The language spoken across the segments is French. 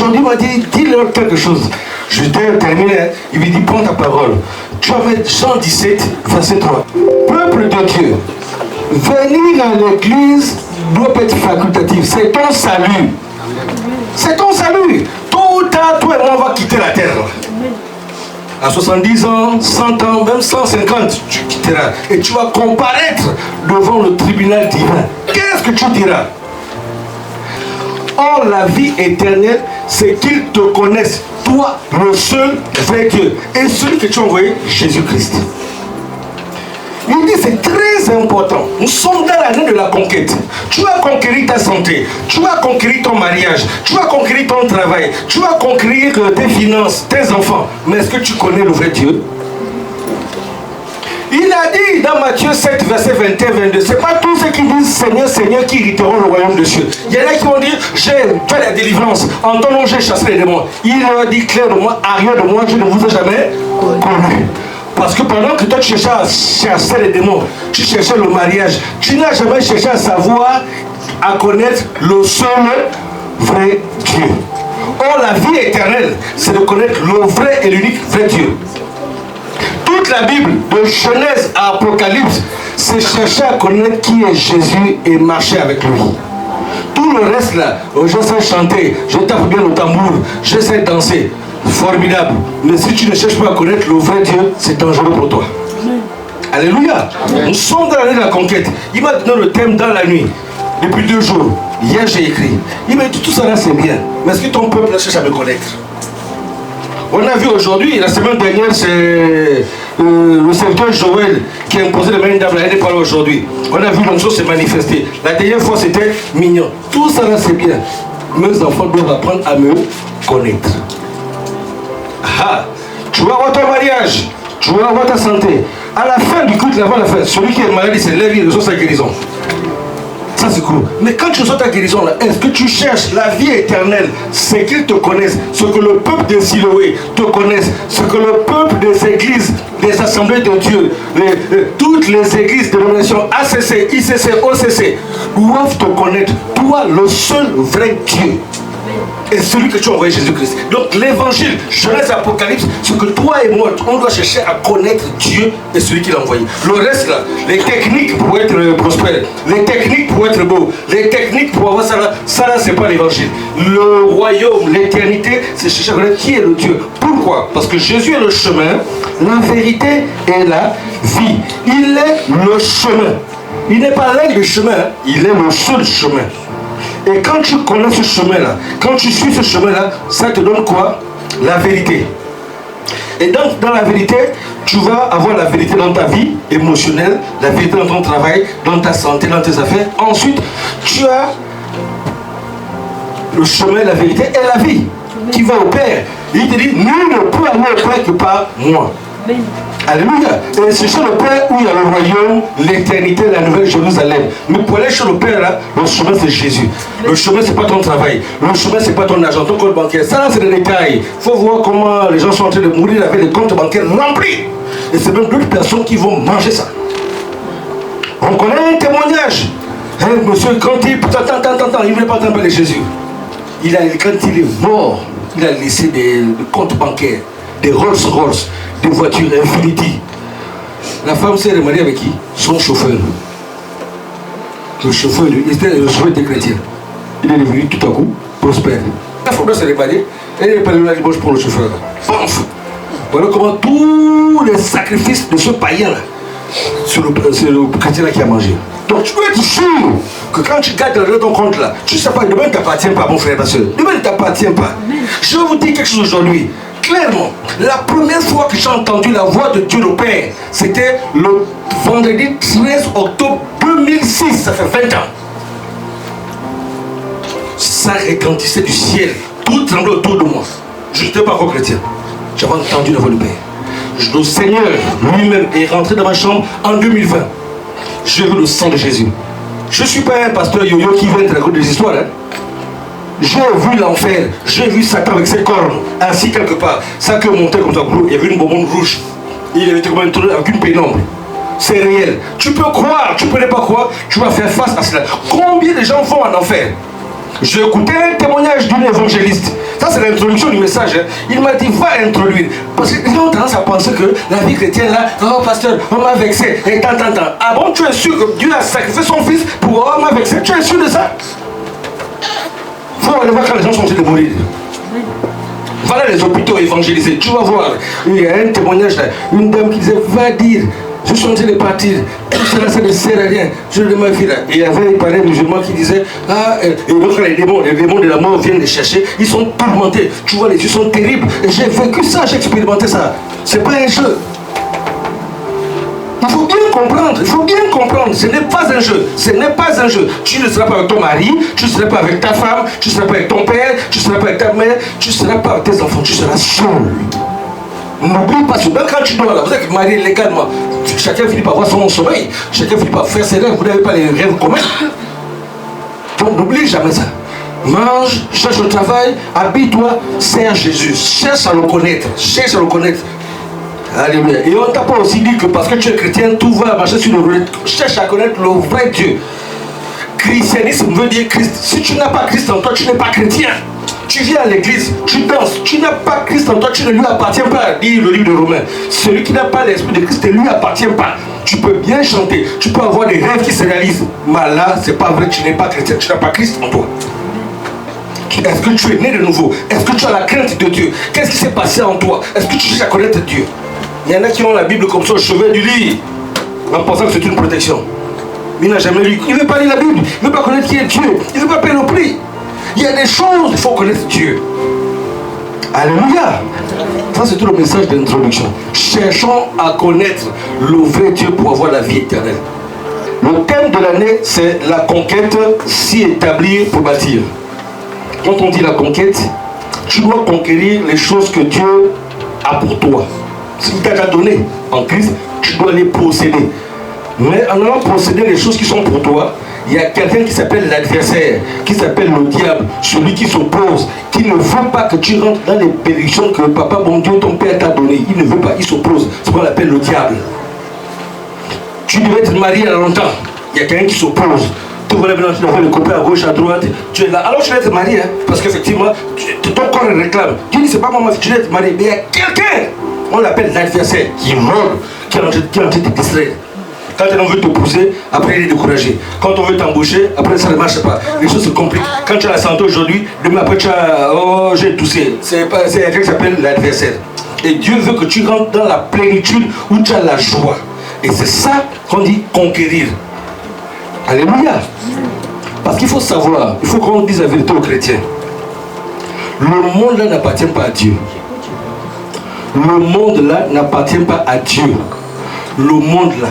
aujourd'hui, il m'a dit, dis-leur quelque chose. Je t'ai terminé, il lui dit, prends ta parole. Tu vas mettre Jean 17, verset 3. Peuple de Dieu, venir à l'église doit pas être facultatif, c'est ton salut. C'est ton salut. Tôt ou tard, toi et moi, on va quitter la terre. À 70 ans, 100 ans, même 150, tu quitteras. Et tu vas comparaître devant le tribunal divin. Qu'est-ce que tu diras? Or, la vie éternelle, c'est qu'ils te connaissent, toi, le seul vrai Dieu, et celui que tu as envoyé, Jésus-Christ. Il dit c'est très important. Nous sommes dans l'année de la conquête. Tu vas conquérir ta santé, tu vas conquérir ton mariage, tu vas conquérir ton travail, tu vas conquérir tes finances, tes enfants. Mais est-ce que tu connais le vrai Dieu? Il a dit dans Matthieu 7, verset 21-22, c'est pas tous ceux qui disent Seigneur, Seigneur qui hériteront le royaume de Dieu. Il y en a qui vont dire, j'ai fait la délivrance, en ton nom j'ai chassé les démons. Il leur dit clairement, arrière de moi, je ne vous ai jamais connu. Parce que pendant que toi tu cherchais à chasser les démons, tu cherchais le mariage, tu n'as jamais cherché à savoir, à connaître le seul vrai Dieu. Or la vie éternelle, c'est de connaître le vrai et l'unique vrai Dieu. Toute la Bible, de Genèse à Apocalypse, c'est chercher à connaître qui est Jésus et marcher avec lui. Tout le reste là, je sais chanter, je tape bien le tambour, je sais danser. Formidable. Mais si tu ne cherches pas à connaître le vrai Dieu, c'est dangereux pour toi. Alléluia. Nous sommes dans l'année de la conquête. Il m'a donné le thème dans la nuit. Depuis 2 jours. Hier j'ai écrit. Il m'a dit tout ça là c'est bien. Mais est-ce que ton peuple cherche à me connaître? On a vu aujourd'hui, la semaine dernière, c'est le serviteur Joël qui a imposé les mains d'âme. Elle n'est pas là aujourd'hui. On a vu l'onction se manifester. La dernière fois c'était mignon. Tout ça là c'est bien. Mes enfants doivent apprendre à me connaître. Ah, tu vas avoir ton mariage, tu vas avoir ta santé. À la fin du culte, avant la fin, celui qui est malade, il se lève, il reçoit sa guérison. Ça c'est cool. Mais quand tu reçois ta guérison, là, est-ce que tu cherches la vie éternelle? C'est qu'ils te connaissent, ce que le peuple de Siloé te connaisse, ce que le peuple des églises, des assemblées de Dieu, toutes les églises de dénomination ACC, ICC, OCC, doivent te connaître. Toi, le seul vrai Dieu. Et celui que tu as envoyé, Jésus-Christ. Donc l'évangile, Genèse, Apocalypse, ce que toi et moi, on doit chercher à connaître Dieu et celui qui l'a envoyé. Le reste là, les techniques pour être prospère, les techniques pour être beau, les techniques pour avoir ça là c'est pas l'évangile. Le royaume, l'éternité, c'est chercher à connaître qui est le Dieu. Pourquoi? Parce que Jésus est le chemin, la vérité et la vie. Il est le chemin. Il n'est pas l'un des chemins, il est le seul chemin. Et quand tu connais ce chemin-là, quand tu suis ce chemin-là, ça te donne quoi? La vérité. Et donc, dans la vérité, tu vas avoir la vérité dans ta vie émotionnelle, la vérité dans ton travail, dans ta santé, dans tes affaires. Ensuite, tu as le chemin, la vérité et la vie qui va au Père. Et il te dit, nul ne peut aller au Père que par moi. Alléluia. Et c'est chez le Père où il y a le royaume, l'éternité, la nouvelle Jérusalem. Mais pour aller chez le Père là, le chemin c'est Jésus. Le chemin c'est pas ton travail. Le chemin c'est pas ton argent, ton compte bancaire. Ça là c'est des détails. Il faut voir comment les gens sont en train de mourir avec des comptes bancaires remplis. Et c'est même d'autres personnes qui vont manger ça. On connaît un témoignage. Monsieur, quand il ne voulait pas t'appeler Jésus. Quand il est mort, il a laissé des comptes bancaires, des Rolls-Royce, des voitures Infinity. La femme s'est remariée avec qui? Son chauffeur. Le chauffeur était chrétien. Il est devenu tout à coup prospère. La femme s'est remariée, elle est pas le dimanche pour le chauffeur. Paf! Voilà comment tous les sacrifices de ce païen là, c'est le chrétien là qui a mangé. Donc tu dois être sûr que quand tu gardes dans ton compte là, tu ne sais pas, demain ne t'appartient pas, mon frère et ma soeur. Demain ne t'appartient pas. Je vais vous dire quelque chose aujourd'hui. Clairement, la première fois que j'ai entendu la voix de Dieu le Père, c'était le vendredi 13 octobre 2006, ça fait 20 ans. Ça retentissait du ciel, tout tremblait autour de moi. Je n'étais pas encore chrétien. J'avais entendu la voix du Père. Le Seigneur lui-même est rentré dans ma chambre en 2020. J'ai vu le sang de Jésus. Je ne suis pas un pasteur yo-yo qui vient te raconter des histoires. Hein? J'ai vu l'enfer, j'ai vu Satan avec ses cornes, assis quelque part. Ça que montait comme ça, il y avait une bonbonne rouge. Il avait été comme un trou avec une pénombre. C'est réel. Tu peux croire, tu peux ne pas croire, tu vas faire face à cela. Combien de gens vont en enfer? J'ai écouté un témoignage d'une évangéliste. Ça, c'est l'introduction du message. Hein. Il m'a dit, va introduire. Parce que les gens ont tendance à penser que la vie chrétienne, là, oh pasteur, on m'a vexé. Et tant. Ah bon, tu es sûr que Dieu a sacrifié son fils pour on m'a vexé? Tu es sûr de ça? Il faut aller voir quand les gens sont en train de mourir. Voilà les hôpitaux évangélisés. Tu vas voir. Il y a un témoignage là. Une dame qui disait, va dire. Je suis en train de partir, tout cela ça ne sert à rien, je de ma vie là. Et il y avait un parrain musulman qui disait, et donc les démons de la mort viennent les chercher, ils sont tourmentés, tu vois les yeux sont terribles, et j'ai vécu ça, j'ai expérimenté ça, c'est pas un jeu. Il faut bien comprendre, ce n'est pas un jeu, Tu ne seras pas avec ton mari, tu ne seras pas avec ta femme, tu ne seras pas avec ton père, tu ne seras pas avec ta mère, tu ne seras pas avec tes enfants, tu seras seul. N'oublie pas, même quand tu dois là, vous êtes marié légalement, chacun finit par avoir son sommeil, chacun finit par faire ses rêves, vous n'avez pas les rêves communs. Donc n'oublie jamais ça. Mange, cherche le travail, habille-toi, sers Jésus, cherche à le connaître, Alléluia. Et on ne t'a pas aussi dit que parce que tu es chrétien, tout va marcher sur le roulette. Cherche à connaître le vrai Dieu. Christianisme veut dire Christ. Si tu n'as pas Christ en toi, tu n'es pas chrétien. Tu viens à l'église, tu danses, tu n'as pas Christ en toi, tu ne lui appartiens pas, dit le livre de Romains. Celui qui n'a pas l'esprit de Christ ne lui appartient pas. Tu peux bien chanter, tu peux avoir des rêves qui se réalisent. Mais là, c'est pas vrai, tu n'es pas chrétien, tu n'as pas Christ en toi. Est-ce que tu es né de nouveau? Est-ce que tu as la crainte de Dieu? Qu'est-ce qui s'est passé en toi? Est-ce que tu cherches à connaître Dieu? Il y en a qui ont la Bible comme ça au chevet du lit, en pensant que c'est une protection. Il n'a jamais lu, il ne veut pas lire la Bible, il ne veut pas connaître qui est Dieu, il ne veut pas payer le prix. Il y a des choses, il faut connaître Dieu. Alléluia. Ça, c'est tout le message d'introduction. Cherchons à connaître le vrai Dieu pour avoir la vie éternelle. Le thème de l'année, c'est la conquête, s'y établir pour bâtir. Quand on dit la conquête, tu dois conquérir les choses que Dieu a pour toi. Ce qu'il t'a déjà donné en Christ, tu dois les posséder. Mais en allant posséder les choses qui sont pour toi, il y a quelqu'un qui s'appelle l'adversaire, qui s'appelle le diable, celui qui s'oppose, qui ne veut pas que tu rentres dans les bénédictions que le papa, bon Dieu, ton père t'a donné. Il ne veut pas, il s'oppose. C'est ce qu'on appelle le diable. Tu devais être marié il y a longtemps. Il y a quelqu'un qui s'oppose. Tu vois maintenant, tu dois faire le copain à gauche, à droite. Tu es là. Alors tu dois être marié, hein, parce qu'effectivement, ton corps le réclame. Tu dis, c'est pas moi, tu dois être marié. Mais il y a quelqu'un, on l'appelle l'adversaire, qui est mort, qui est en train de te distraire. Quand on veut te pousser, après il est découragé. Quand on veut t'embaucher, après ça ne marche pas. Les choses se compliquent. Quand tu as la santé aujourd'hui, demain après tu as, oh j'ai toussé. C'est quelqu'un qui s'appelle l'adversaire. Et Dieu veut que tu rentres dans la plénitude où tu as la joie. Et c'est ça qu'on dit conquérir. Alléluia. Parce qu'il faut savoir, il faut qu'on dise la vérité aux chrétiens. Le monde là n'appartient pas à Dieu. Le monde là n'appartient pas à Dieu. Le monde là,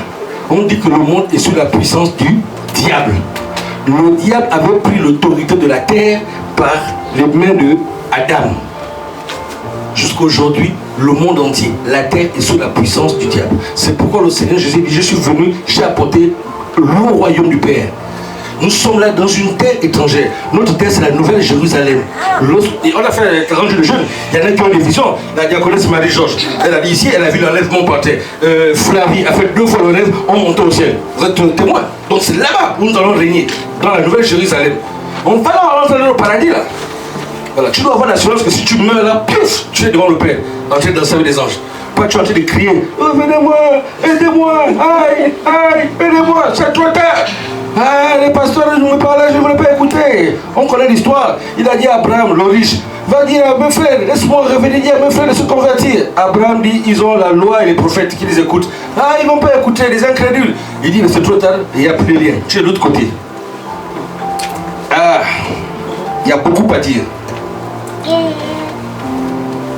on dit que le monde est sous la puissance du diable. Le diable avait pris l'autorité de la terre par les mains de Adam. Jusqu'aujourd'hui, le monde entier, la terre est sous la puissance du diable. C'est pourquoi le Seigneur Jésus dit, je suis venu, j'ai apporté le royaume du Père. Nous sommes là dans une terre étrangère. Notre terre, c'est la Nouvelle Jérusalem. Et on a fait 40 jours de jeûne. Il y en a qui ont des visions. La diaconesse Marie-Georges, elle a dit ici, elle a vu l'enlèvement par terre. Flavie a fait 2 fois le rêve, on monte au ciel. Vous êtes témoins. Donc c'est là-bas où nous allons régner, dans la Nouvelle Jérusalem. On va rentrer dans le paradis là. Voilà, tu dois avoir l'assurance que si tu meurs là, pif, tu es devant le Père, en train de danser avec des anges. Pas tu es en train de crier, oh, venez-moi, aidez-moi, aïe, aïe, aidez-moi, c'est trop tard. Ah, les pasteurs ne me parlaient, je ne voulais pas écouter. On connaît l'histoire. Il a dit à Abraham, le riche, va dire à mes frères, laisse-moi revenir, dire à mes frères de se convertir. Abraham dit, ils ont la loi et les prophètes qui les écoutent. Ah, ils ne vont pas écouter, les incrédules. Il dit, mais c'est trop tard, il n'y a plus de lien. Tu es de l'autre côté. Ah, il y a beaucoup à dire.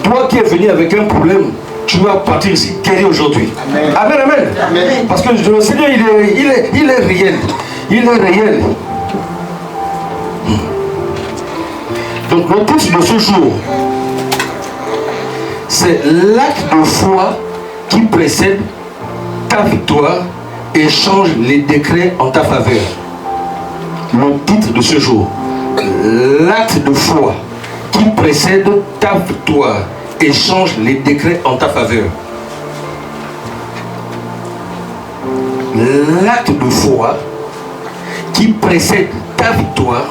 Toi qui es venu avec un problème, tu vas partir ici guéri aujourd'hui. Amen. Amen, amen. Amen. Parce que le Seigneur, il est réel. Il est réel. Donc le titre de ce jour, c'est l'acte de foi qui précède ta victoire et change les décrets en ta faveur. Le titre de ce jour, l'acte de foi qui précède ta victoire et change les décrets en ta faveur. L'acte de foi qui précède ta victoire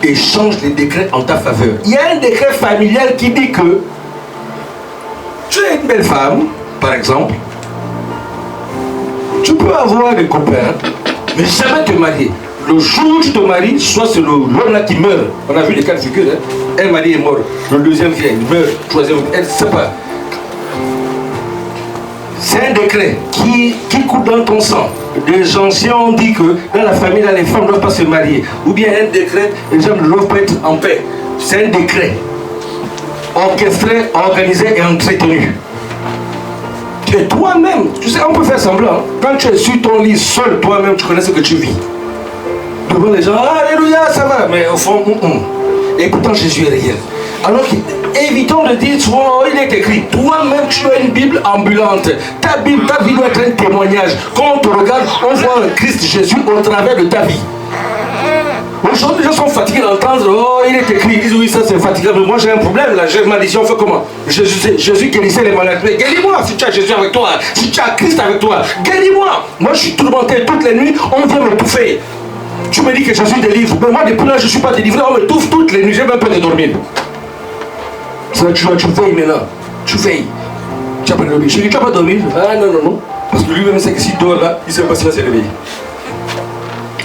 et change les décrets en ta faveur. Il y a un décret familial qui dit que tu es une belle femme, par exemple, tu peux avoir des copains, mais jamais te marier. Le jour où tu te maries, soit c'est l'homme là qui meurt. On a vu les cas de figure. Hein? Un mari est mort, le deuxième vient, il meurt, le troisième, elle ne sait pas. C'est un décret qui coule dans ton sang. Les anciens ont dit que dans la famille, là, les femmes ne doivent pas se marier. Ou bien un décret, les hommes ne doivent pas être en paix. C'est un décret orchestré, organisé et entretenu. Et toi-même, tu sais, on peut faire semblant. Quand tu es sur ton lit seul, toi-même, tu connais ce que tu vis. Devant les gens, alléluia, ça va. Mais au fond, Et pourtant, Jésus est réel. Alors, évitons de dire souvent, il est écrit, toi-même tu as une Bible ambulante. Ta Bible, ta vie doit être un témoignage. Quand on te regarde, on voit le Christ Jésus au travers de ta vie. Aujourd'hui, les gens sont fatigués d'entendre, oh, il est écrit, ils disent oui, ça c'est fatigant, mais moi j'ai un problème là, j'ai une malédiction, on fait comment? Jésus guérissait les malades. Mais guéris-moi si tu as Jésus avec toi, si tu as Christ avec toi, guéris-moi. Moi je suis tourmenté toutes les nuits, on vient m'étouffer. Tu me dis que Jésus délivre, mais moi depuis là je ne suis pas délivré, on m'étouffe toutes les nuits, j'ai même peur de dormir. Tu veilles maintenant, tu veilles. Tu n'as pas dormi. Je dis, tu n'as pas dormi? Ah non. Parce que lui-même sait que s'il dort là, il ne sait pas s'il va se réveiller.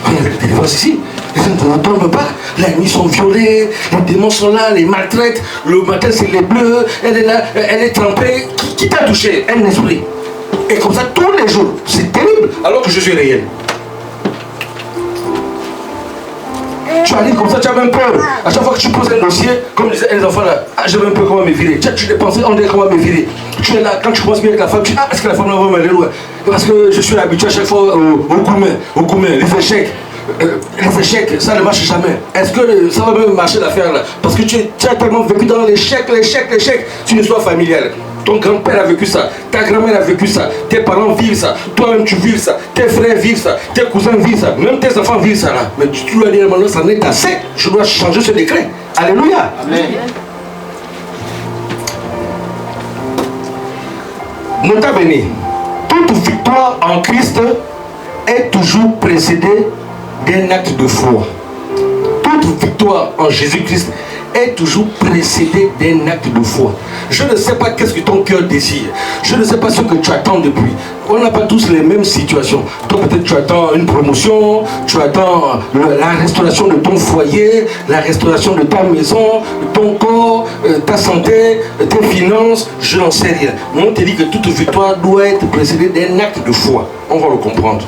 On avait des délivrances ici. Les gens ne dorment pas. La nuit sont violés, les démons sont là, les maltraitent. Le matin c'est les bleus, elle est là, elle est trempée. Qui t'a touché? Un esprit. Et comme ça tous les jours. C'est terrible alors que je suis réel. Tu arrives comme ça, tu as même peur. À chaque fois que tu poses un dossier, comme disaient les enfants là, j'ai même peur comment me virer. Tu dépenses, on dit comment me virer. Tu es là, quand tu penses bien avec la femme, tu dis, est-ce que la femme là va m'aller loin? Parce que je suis habitué à chaque fois au gourmet, les échecs. Les échecs, ça ne marche jamais. Est-ce que ça va même marcher l'affaire là? Parce que tu as tellement vécu dans l'échec. C'est une histoire familiale. Ton grand-père a vécu ça, ta grand-mère a vécu ça, tes parents vivent ça, toi-même tu vis ça, tes frères vivent ça, tes cousins vivent ça, même tes enfants vivent ça là. Mais tu dois dire maintenant, ça n'est assez, je dois changer ce décret. Alléluia. Amen. Nota bene, toute victoire en Christ est toujours précédée d'un acte de foi. Toute victoire en Jésus-Christ est toujours précédée d'un acte de foi. Je ne sais pas qu'est-ce que ton cœur désire. Je ne sais pas ce que tu attends depuis. On n'a pas tous les mêmes situations. Toi peut-être tu attends une promotion, tu attends la restauration de ton foyer, la restauration de ta maison, ton corps, ta santé, tes finances, je n'en sais rien. Mais on te dit que toute victoire doit être précédée d'un acte de foi. On va le comprendre.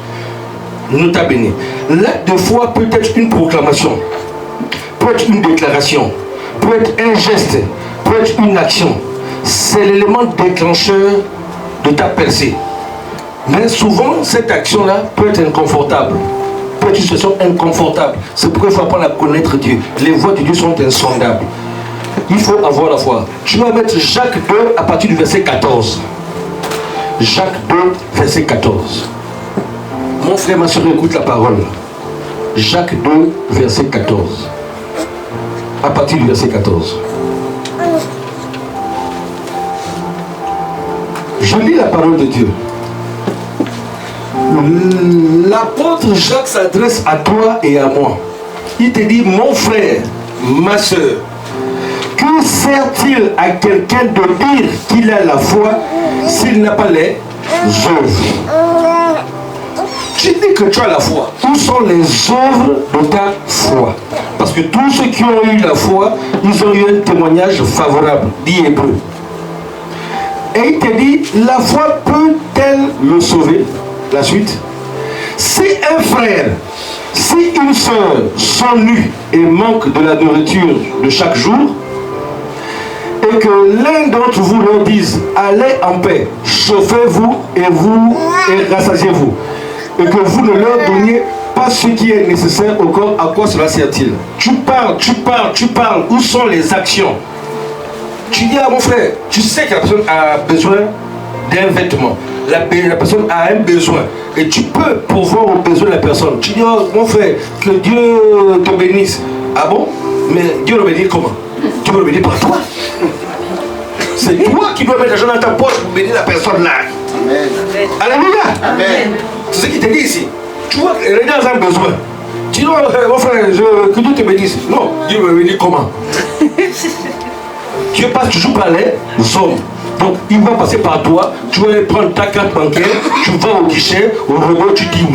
Nota bene. L'acte de foi peut être une proclamation, peut être une déclaration, peut être un geste, peut être une action. C'est l'élément déclencheur de ta percée. Mais souvent, cette action-là peut être inconfortable, peut être une situation inconfortable. C'est pourquoi il faut apprendre à connaître Dieu. Les voies de Dieu sont insondables. Il faut avoir la foi. Tu vas mettre Jacques 2 à partir du verset 14. Jacques 2, verset 14. Mon frère, ma soeur, écoute la parole. Jacques 2, verset 14. À partir du verset 14. Je lis la parole de Dieu. L'apôtre Jacques s'adresse à toi et à moi. Il te dit, mon frère, ma soeur, que sert-il à quelqu'un de dire qu'il a la foi s'il n'a pas les œuvres? Tu dis que tu as la foi. Où sont les œuvres de ta foi? Parce que tous ceux qui ont eu la foi, ils ont eu un témoignage favorable, dit Hébreu. Et il te dit, la foi peut-elle le sauver? La suite. Si un frère, si une soeur sont nus et manquent de la nourriture de chaque jour, et que l'un d'entre vous leur dise, allez en paix, chauffez-vous et rassasiez-vous, et que vous ne leur donniez pas ce qui est nécessaire au corps, à quoi cela sert-il? Tu parles, où sont les actions? Tu dis à mon frère, tu sais que la personne a besoin d'un vêtement, la personne a un besoin, et tu peux pourvoir aux besoins de la personne. Tu dis, oh mon frère, que Dieu te bénisse. Ah bon? Mais Dieu le bénit comment? Dieu le bénit par toi. C'est toi qui dois mettre l'argent dans ta poche pour bénir la personne là. Amen. Alléluia. Amen. C'est ce qu'il te dit ici. Tu vois, elle est dans un besoin. Dis non, mon frère, que Dieu te bénisse. Non, Dieu me bénit comment? Dieu passe toujours par les hommes. Donc, il va passer par toi, tu vas prendre ta carte bancaire, tu vas au guichet, au robot, tu dis,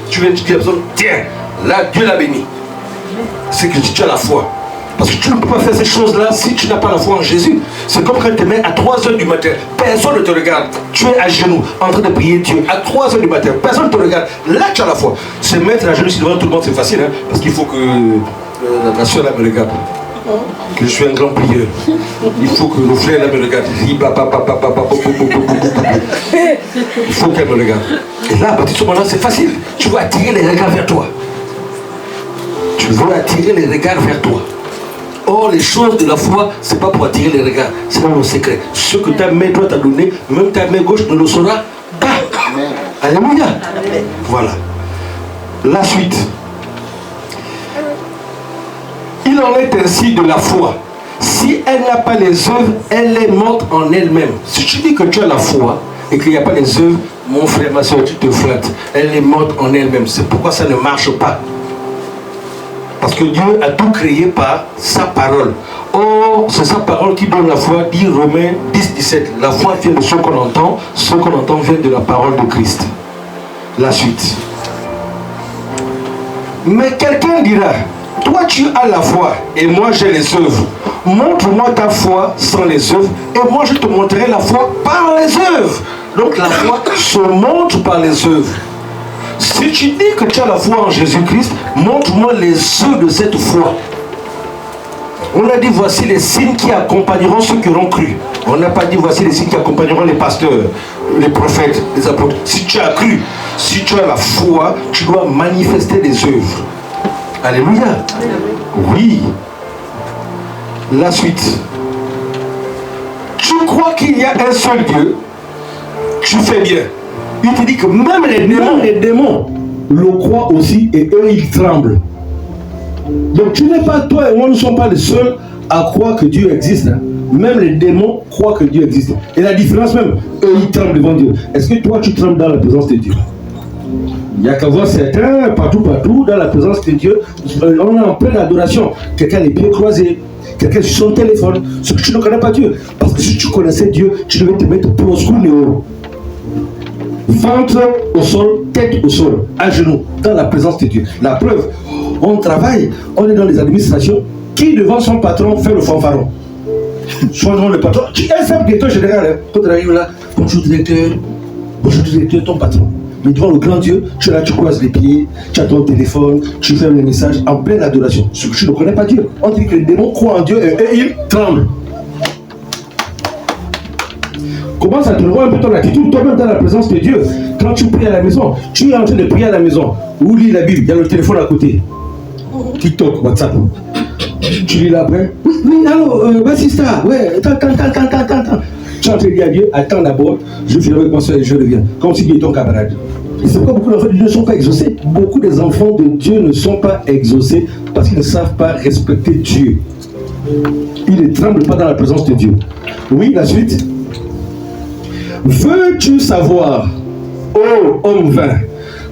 tu viens, tu dis à la personne, tiens, là, Dieu l'a béni. C'est que tu as la foi. Parce que tu ne peux pas faire ces choses-là si tu n'as pas la foi en Jésus. C'est comme quand tu te mets à 3h du matin, personne ne te regarde. Tu es à genoux, en train de prier Dieu, à 3h du matin, personne ne te regarde. Là, tu as la foi. Se mettre à genoux devant tout le monde, c'est facile, hein, parce qu'il faut que la soeur là me regarde. Que je suis un grand prieur. Il faut que le frère là me regarde. Il faut qu'elle me regarde. Et là, à partir de ce moment-là, c'est facile. Tu vas attirer les regards vers toi. Tu veux attirer les regards vers toi. Or, les choses de la foi, c'est pas pour attirer les regards, c'est dans le secret. Ce que ta main doit t'a donné, même ta main gauche ne le saura pas. Alléluia. Voilà. La suite. Il en est ainsi de la foi. Si elle n'a pas les œuvres, elle est morte en elle-même. Si tu dis que tu as la foi et qu'il n'y a pas les œuvres, mon frère, ma soeur, tu te flattes. Elle est morte en elle-même. C'est pourquoi ça ne marche pas. Parce que Dieu a tout créé par sa parole. Or, c'est sa parole qui donne la foi, dit Romains 10, 17. La foi vient de ce qu'on entend vient de la parole de Christ. La suite. Mais quelqu'un dira, toi tu as la foi et moi j'ai les œuvres. Montre-moi ta foi sans les œuvres et moi je te montrerai la foi par les œuvres. Donc la foi se montre par les œuvres. Si tu dis que tu as la foi en Jésus-Christ, montre-moi les œuvres de cette foi. On a dit voici les signes qui accompagneront ceux qui auront cru. On n'a pas dit voici les signes qui accompagneront les pasteurs, les prophètes, les apôtres. Si tu as cru, si tu as la foi, tu dois manifester des œuvres. Alléluia. Oui. La suite. Tu crois qu'il y a un seul Dieu, tu fais bien. Il te dit que même les démons le croient aussi et eux ils tremblent. Donc tu n'es pas, toi et moi ne sommes pas les seuls à croire que Dieu existe. Hein. Même les démons croient que Dieu existe. Et la différence même, eux ils tremblent devant Dieu. Est-ce que toi tu trembles dans la présence de Dieu? Il n'y a qu'à voir certains partout dans la présence de Dieu. On est en pleine adoration. Quelqu'un a les pieds croisés. Quelqu'un sur son téléphone. Ce que tu ne connais pas Dieu. Parce que si tu connaissais Dieu, tu devais te mettre proscounéo. Ventre au sol, tête au sol, à genoux, dans la présence de Dieu. La preuve, on travaille, on est dans les administrations. Qui devant son patron fait le fanfaron? Soit devant le patron. Tu es un simple directeur général. Hein. Quand tu arrives là, bonjour directeur, ton patron. Mais devant le grand Dieu, tu es là, tu croises les pieds, tu as ton téléphone, tu fais les messages en pleine adoration. Ce que tu ne connais pas Dieu. On dit que les démons croient en Dieu et ils tremblent. Commence à te revoir un peu ton attitude, toi-même dans la présence de Dieu. Quand tu pries à la maison, tu es en train de prier à la maison. Ou lis la Bible, il y a le téléphone à côté. TikTok, WhatsApp. Tu lis là après. Oui, allô, Bassista, ouais, attends. Tu es en train de dire à Dieu, attends d'abord, je finis avec mon soeur et je reviens. Comme si Dieu est ton camarade. Et c'est pourquoi beaucoup d'enfants de Dieu ne sont pas exaucés. Beaucoup des enfants de Dieu ne sont pas exaucés parce qu'ils ne savent pas respecter Dieu. Ils ne tremblent pas dans la présence de Dieu. Oui, la suite. Veux-tu savoir, ô homme vain,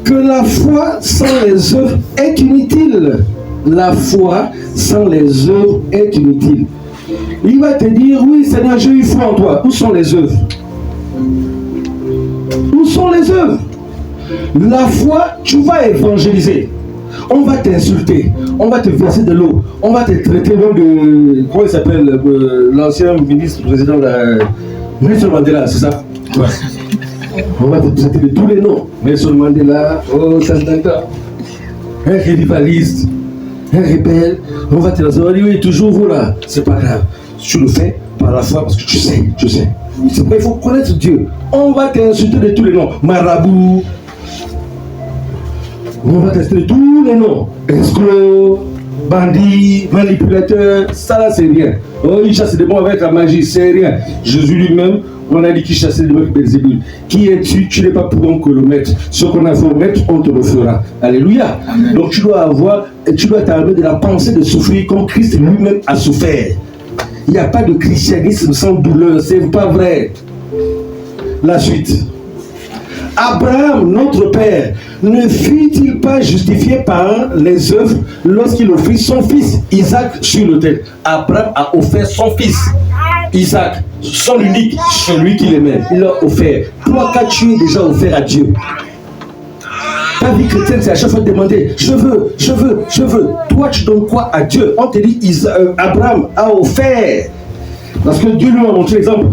que la foi sans les œuvres est inutile? La foi sans les œuvres est inutile. Il va te dire, oui Seigneur, j'ai eu foi en toi. Où sont les œuvres? Où sont les œuvres? La foi, tu vas évangéliser. On va t'insulter, on va te verser de l'eau, on va te traiter même de, comment il s'appelle, l'ancien ministre président de Nelson Mandela, c'est ça? Ouais. On va te traiter de tous les noms. Nelson Mandela, oh, un rivaliste, un rebelle. On va te dire, oui, toujours vous là. C'est pas grave. Tu le fais par la foi parce que tu sais. C'est pas, il faut connaître Dieu. On va t'insulter de tous les noms. Marabout. On va tester de tous les noms. Escroc, bandit, manipulateur. Ça là, c'est rien. Oh, il chasse des démons avec la magie. C'est rien. Jésus lui-même, on a dit qu'il chassait des démons avec Belzébul. Qui es-tu? Tu n'es pas pour qu'on le mette. Ce qu'on a fait au maître, on te le fera. Alléluia. Amen. Donc tu dois t'armer de la pensée de souffrir comme Christ lui-même a souffert. Il n'y a pas de christianisme sans douleur. C'est pas vrai. La suite. Abraham, notre père, ne fut-il pas justifié par les œuvres lorsqu'il offrit son fils Isaac sur l'autel? Abraham a offert son fils Isaac, son unique, celui qu'il aimait. Il l'a offert. Toi, qu'as-tu déjà offert à Dieu? Ta vie chrétienne, c'est à chaque fois de demander, je veux, je veux, je veux. Toi, tu donnes quoi à Dieu? On te dit, Abraham a offert. Parce que Dieu lui a montré l'exemple,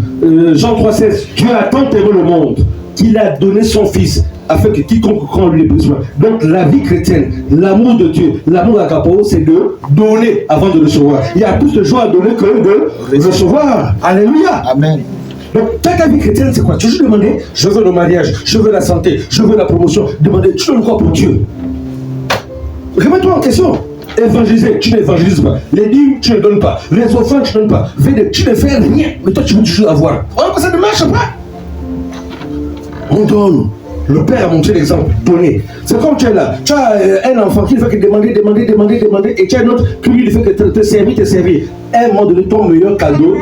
Jean 3,16, Dieu a tant aimé le monde qu'il a donné son fils afin que quiconque croit en lui ait besoin. Donc la vie chrétienne, l'amour de Dieu, l'amour agapao, c'est de donner avant de recevoir. Il y a plus de joie à donner que de recevoir. Alléluia. Amen. Donc ta vie chrétienne, c'est quoi? Tu as juste demandé, je veux le mariage, je veux la santé, je veux la promotion. Demander, tu donnes quoi pour Dieu? Remets-toi en question. Évangéliser, tu n'évangélises pas. Les dîmes, tu ne donnes pas. Les offrandes, tu ne donnes pas. Tu ne fais rien. Mais toi, tu veux toujours avoir. Ça ne marche pas. On donne. Le Père a montré l'exemple. Donner. C'est comme tu es là. Tu as un enfant qui ne fait que demander. Et tu as un autre qui lui fait que te servir. À un moment donné, ton meilleur cadeau,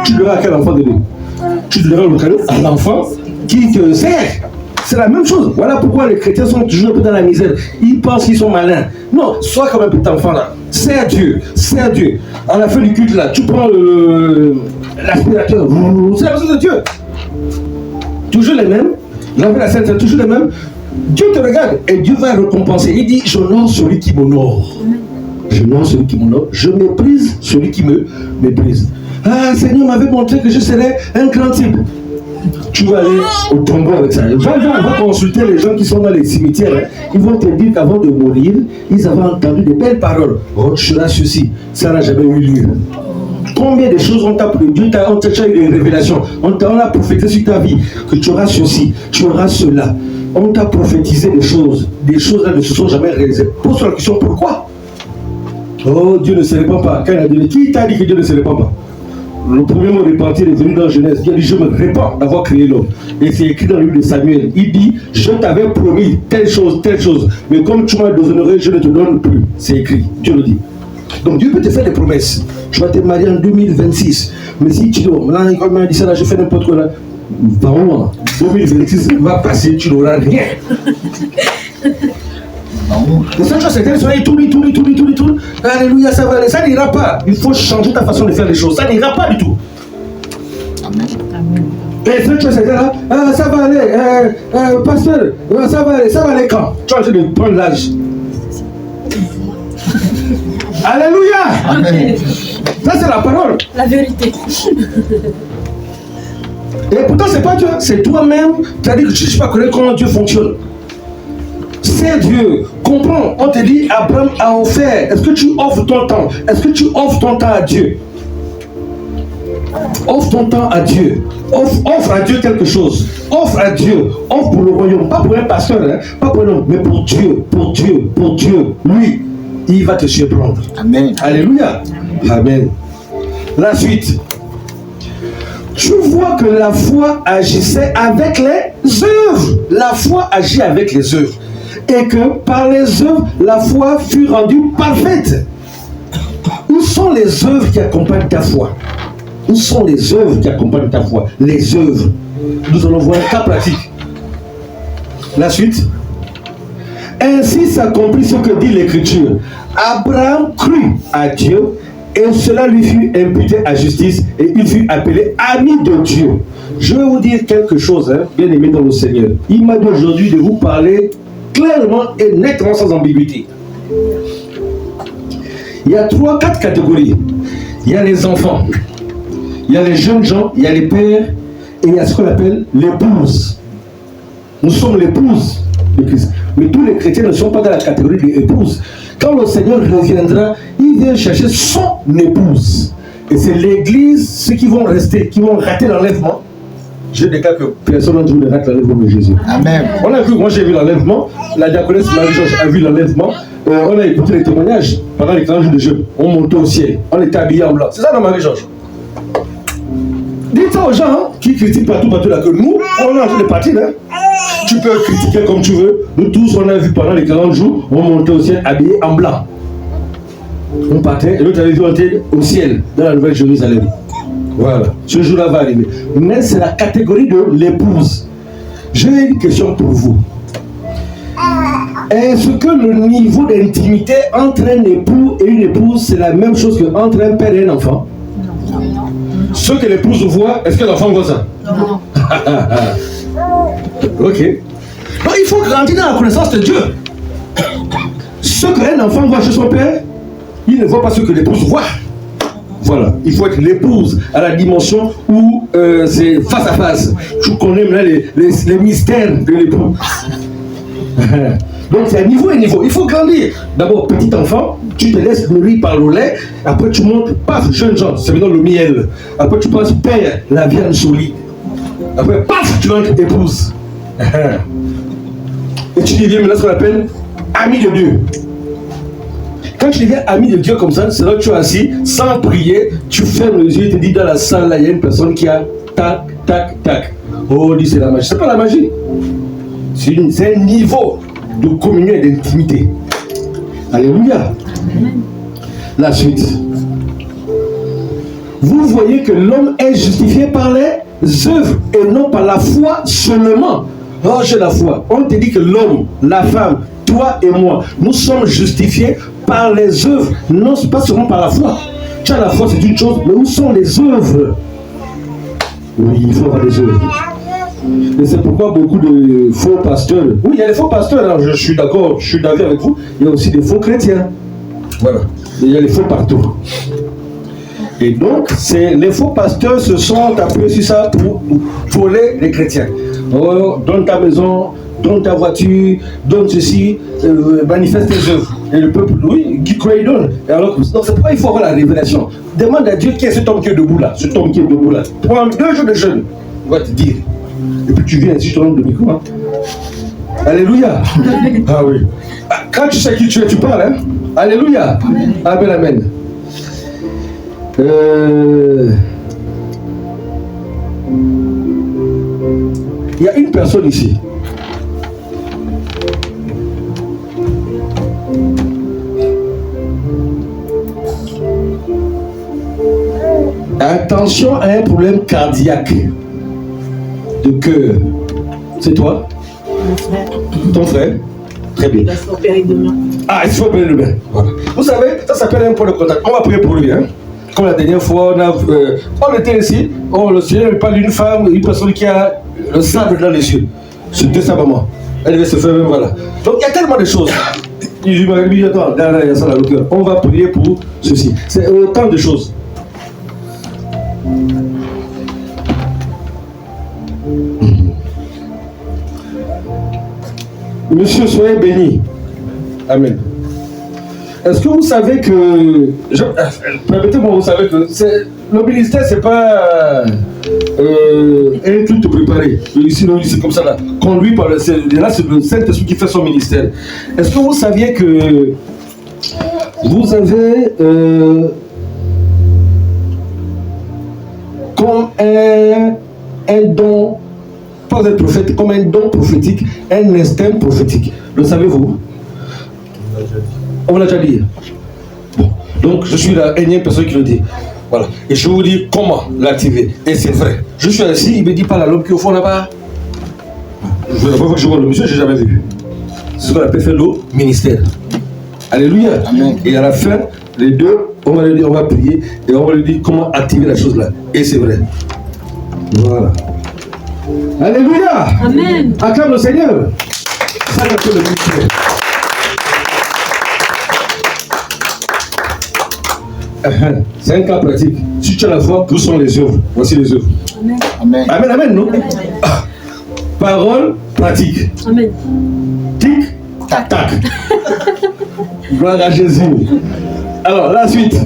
tu donneras à quel enfant donner? Tu donneras le cadeau à l'enfant qui te sert. C'est la même chose. Voilà pourquoi les chrétiens sont toujours un peu dans la misère. Ils pensent qu'ils sont malins. Non, sois comme un petit enfant là. Sers Dieu. Sers Dieu. À la fin du culte là, tu prends l'aspirateur. C'est la chose de Dieu. Toujours les mêmes. Laver la scène, c'est toujours les mêmes. Dieu te regarde et Dieu va récompenser. Il dit, j'honore celui qui m'honore. J'honore celui qui m'honore. Je méprise celui qui me méprise. Ah, Seigneur m'avait montré que je serais un grand type. Tu vas aller au tombeau avec ça. Va consulter les gens qui sont dans les cimetières. Hein. Ils vont te dire qu'avant de mourir, ils avaient entendu de belles paroles. Oh, tu seras ceci. Ça n'a jamais eu lieu. Combien de choses on t'a prédit? Dieu t'a eu des révélations. On a prophétisé sur ta vie que tu auras ceci, tu auras cela. On t'a prophétisé des choses là ne se sont jamais réalisées. Pose-toi la question, pourquoi? Oh, Dieu ne se répand pas. Quand il a donné, qui t'a dit que Dieu ne se répand pas? Le premier mot repentir est venu dans Genèse. Dieu dit, je me répands d'avoir créé l'homme. Et c'est écrit dans le livre de Samuel. Il dit, je t'avais promis telle chose. Mais comme tu m'as déshonoré, je ne te donne plus. C'est écrit. Dieu le dit. Donc Dieu peut te faire des promesses. Tu vas te marier en 2026. Mais si tu dis, là, comme il a dit ça, là, je fais n'importe quoi là. Vraiment, 2026 va passer, tu n'auras rien. Les seules choses, c'est qu'il tourne. Alléluia, ça va aller. Ça n'ira pas. Il faut changer ta façon de faire les choses. Ça n'ira pas du tout. Amen. Et les seules choses, c'est là, ça va aller. Pasteur, ça va aller quand? Tu as de prendre l'âge. Alléluia. Amen. Ça, c'est la parole. La vérité. Et pourtant, c'est pas Dieu, c'est toi-même. C'est-à-dire que tu ne sais pas connaître comment Dieu fonctionne. C'est Dieu. Comprends, on te dit, Abraham a offert. Est-ce que tu offres ton temps? Est-ce que tu offres ton temps à Dieu? Offre ton temps à Dieu. Offre à Dieu quelque chose. Offre à Dieu. Offre pour le royaume. Pas pour un pasteur, hein? Pas pour un homme, mais pour Dieu. Pour Dieu. Lui, il va te surprendre. Amen. Alléluia. Amen. La suite. Tu vois que la foi agissait avec les œuvres. La foi agit avec les œuvres. Et que par les œuvres, la foi fut rendue parfaite. Où sont les œuvres qui accompagnent ta foi? Où sont les œuvres qui accompagnent ta foi? Les œuvres. Nous allons voir un cas pratique. La suite. Ainsi s'accomplit ce que dit l'Écriture. Abraham crut à Dieu et cela lui fut imputé à justice et il fut appelé ami de Dieu. Je vais vous dire quelque chose, hein, bien aimé dans le Seigneur. Il m'a dit aujourd'hui de vous parler clairement et nettement sans ambiguïté. Il y a 3-4 catégories. Il y a les enfants, il y a les jeunes gens, il y a les pères et il y a ce qu'on appelle l'épouse. Nous sommes l'épouse de Christ. Mais tous les chrétiens ne sont pas dans la catégorie de l'épouse. Quand le Seigneur reviendra, il vient chercher son épouse. Et c'est l'église, ceux qui vont rester, qui vont rater l'enlèvement. Je déclare que personne d'entre vous ne rate l'enlèvement de Jésus. Amen. On a vu, moi j'ai vu l'enlèvement, la diaconesse Marie-Georges a vu l'enlèvement, on a écouté les témoignages pendant les 40 jours de jeûne. On montait au ciel, on était habillés en blanc. C'est ça, non, Marie-Georges? Dites ça aux gens hein, qui critiquent partout là, que nous, on est en train de partir. Hein. Tu peux critiquer comme tu veux. Nous tous, on a vu pendant les 40 jours, on montait au ciel habillés en blanc. On partait et l'autre avait vu entrer au ciel, dans la Nouvelle Jérusalem. Voilà, ce jour-là va arriver. Mais c'est la catégorie de l'épouse. J'ai une question pour vous. Est-ce que le niveau d'intimité entre un époux et une épouse, c'est la même chose qu'entre un père et un enfant? Non. Ce que l'épouse voit, est-ce que l'enfant voit ça? Non. Ok. Donc il faut grandir dans la connaissance de Dieu. Ce qu'un enfant voit chez son père, il ne voit pas ce que l'épouse voit. Voilà, il faut être l'épouse à la dimension où c'est face à face. Tu connais maintenant les mystères de l'époux. Donc c'est à niveau et niveau. Il faut grandir. D'abord, petit enfant, tu te laisses nourrir par le lait. Après, tu montes, paf, jeune gens, c'est maintenant le miel. Après, tu passes, père, la viande solide. Après, paf, tu entres épouse. Et tu deviens maintenant ce qu'on appelle ami de Dieu. Quand tu deviens ami de Dieu comme ça, c'est là que tu es assis, sans prier, tu fermes les yeux et te dis dans la salle, là, il y a une personne qui a tac, tac, tac. Oh, dis, c'est la magie. C'est pas la magie. C'est un niveau de communion et d'intimité. Alléluia. La suite. Vous voyez que l'homme est justifié par les œuvres et non par la foi seulement. Oh, j'ai la foi. On te dit que l'homme, la femme, toi et moi, nous sommes justifiés par les œuvres, non pas seulement par la foi. Tu as la foi, c'est une chose, mais où sont les œuvres? Oui, il faut avoir des œuvres. Et c'est pourquoi beaucoup de faux pasteurs, oui, il y a des faux pasteurs, alors je suis d'accord, je suis d'accord avec vous, il y a aussi des faux chrétiens. Voilà, il y a les faux partout. Et donc, les faux pasteurs se sont appuyés sur ça pour voler les chrétiens. Oh, donne ta maison, donne ta voiture, donne ceci, manifeste tes œuvres. Et le peuple, oui, qui croit, il donne. Et alors, donc c'est pourquoi il faut avoir la révélation. Demande à Dieu qui est cet homme qui est debout là. Cet homme qui est debout là. Prends 2 jours de jeûne, il va te dire. Et puis tu viens ici, je te rends le micro. Hein. Alléluia. Ah oui. Quand tu sais qui tu es, tu parles. Hein? Alléluia. Amen, amen. Il y a une personne ici. Attention à un problème cardiaque de cœur. C'est toi? Mon frère. Ton frère? Très bien. Il va se faire opérer demain. Ah, il se fait opérer demain. Voilà. Vous savez, ça s'appelle un point de contact. On va prier pour lui. Hein? Comme la dernière fois, on était ici. Oh, le Seigneur parle d'une femme, une personne qui a le sable dans les yeux. C'était sa maman. Elle devait se faire même, voilà. Donc il y a tellement de choses. Il m'a dit, attends, il y a ça dans le cœur. On va prier pour ceci. C'est autant de choses. Monsieur, soyez béni. Amen. Est-ce que vous savez que... Permettez-moi, vous savez que le ministère, c'est pas un truc de préparer. Ici, c'est comme ça là. Conduit par là, c'est le Saint-Esprit qui fait son ministère. Est-ce que vous saviez que vous avez comme un don, pas un prophète, comme un don prophétique, un instinct prophétique? Le savez-vous? On l'a déjà dit. Bon. Donc, je suis la énième personne qui le dit. Voilà. Et je vais vous dire comment l'activer. Et c'est vrai. Je suis assis, il me dit pas la l'homme qui est au fond là-bas. La première fois que je vois le monsieur, je n'ai jamais vu. C'est ce qu'on appelle faire le ministère. Alléluia. Amen. Et à la fin, les deux, on va lui dire, on va prier et on va lui dire comment activer la chose là. Et c'est vrai. Voilà. Alléluia. Amen. Acclame le Seigneur. Ça, c'est le ministère. C'est un cas pratique. Si tu as la foi, où sont les œuvres? Voici les œuvres. Amen. Amen, amen, non? Amen. Ah. Parole pratique. Amen. Tic, tac, tac. Gloire à Jésus. Alors, la suite.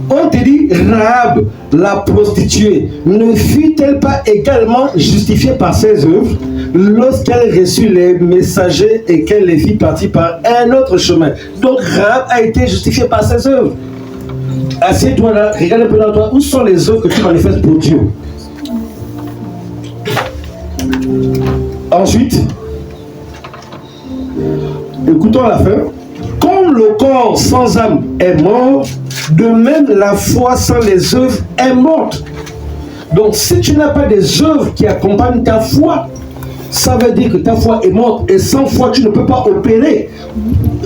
On te dit, Rahab, la prostituée, ne fut-elle pas également justifiée par ses œuvres lorsqu'elle reçut les messagers et qu'elle les fit partir par un autre chemin? Donc Rahab a été justifiée par ses œuvres. Assieds-toi là, regarde un peu dans toi, où sont les œuvres que tu manifestes pour Dieu? Ensuite, écoutons la fin. Comme le corps sans âme est mort, de même la foi sans les œuvres est morte. Donc si tu n'as pas des œuvres qui accompagnent ta foi, Ça veut dire que ta foi est morte et sans foi tu ne peux pas opérer.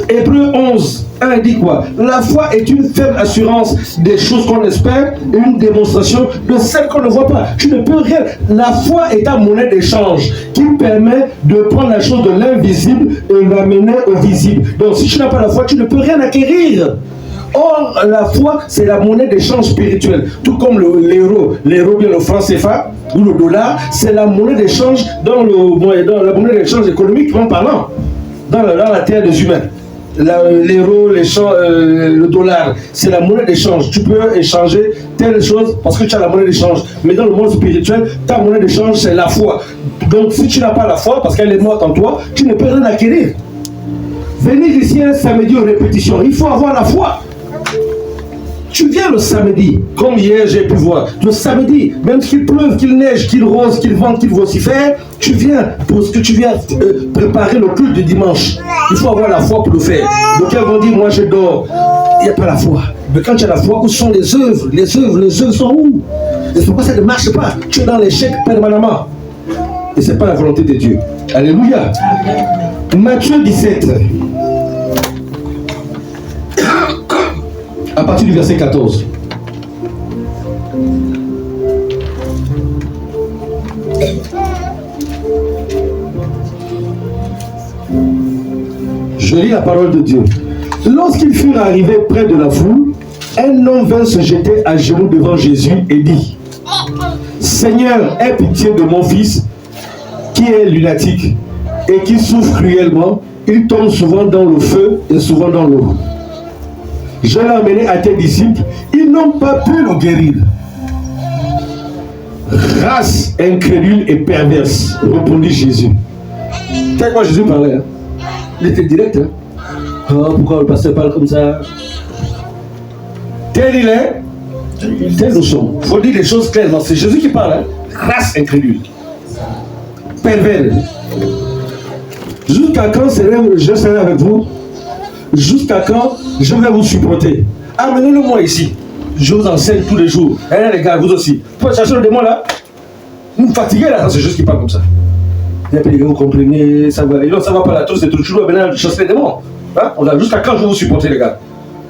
Hébreux 11, 1 dit quoi? La foi est une faible assurance des choses qu'on espère et une démonstration de celles qu'on ne voit pas. Tu ne peux rien. La foi est ta monnaie d'échange qui permet de prendre la chose de l'invisible et l'amener au visible. Donc si tu n'as pas la foi, tu ne peux rien acquérir. Or, la foi, c'est la monnaie d'échange spirituel. Tout comme l'euro, bien le franc CFA ou le dollar, c'est la monnaie d'échange dans la monnaie d'échange économiquement parlant, dans la terre des humains. L'euro, le dollar, c'est la monnaie d'échange. Tu peux échanger telle chose parce que tu as la monnaie d'échange. Mais dans le monde spirituel, ta monnaie d'échange, c'est la foi. Donc, si tu n'as pas la foi, parce qu'elle est morte en toi, tu ne peux rien acquérir. Venir ici un samedi aux répétitions, il faut avoir la foi. Tu viens le samedi, comme hier j'ai pu voir, le samedi, même qu'il pleuve, qu'il neige, qu'il rose, qu'il vente, qu'il vocifère, tu viens parce que tu viens préparer le culte du dimanche. Il faut avoir la foi pour le faire. Donc ils vont dire, moi je dors, il n'y a pas la foi. Mais quand tu as la foi, où sont les œuvres? Les œuvres sont où? Et pourquoi ça ne marche pas? Tu es dans l'échec permanemment. Et ce n'est pas la volonté de Dieu. Alléluia. Matthieu 17. À partir du verset 14. Je lis la parole de Dieu. Lorsqu'ils furent arrivés près de la foule, un homme vint se jeter à genoux devant Jésus et dit: Seigneur, aie pitié de mon fils qui est lunatique et qui souffre cruellement. Il tombe souvent dans le feu et souvent dans l'eau. Je l'ai amené à tes disciples, ils n'ont pas pu le guérir. Race incrédule et perverse, répondit Jésus. C'est quoi Jésus parlait, hein? Il était direct. Hein? Oh, pourquoi le pasteur parle comme ça? Tel il est, tel nous sommes. Il faut dire les choses clairement. C'est Jésus qui parle. Hein? Race incrédule. Pervers. Jusqu'à quand je serai avec vous? Jusqu'à quand je vais vous supporter? Amenez-le moi ici. Je vous enseigne tous les jours. Et les gars, vous aussi. Vous pouvez chercher le démon là? Vous me fatiguez là, c'est juste qui parle comme ça. Vous comprenez, ça va aller. Non, ça va pas la tour, c'est toujours maintenant chasser les démons. Hein? On a jusqu'à quand je vais vous supporter les gars?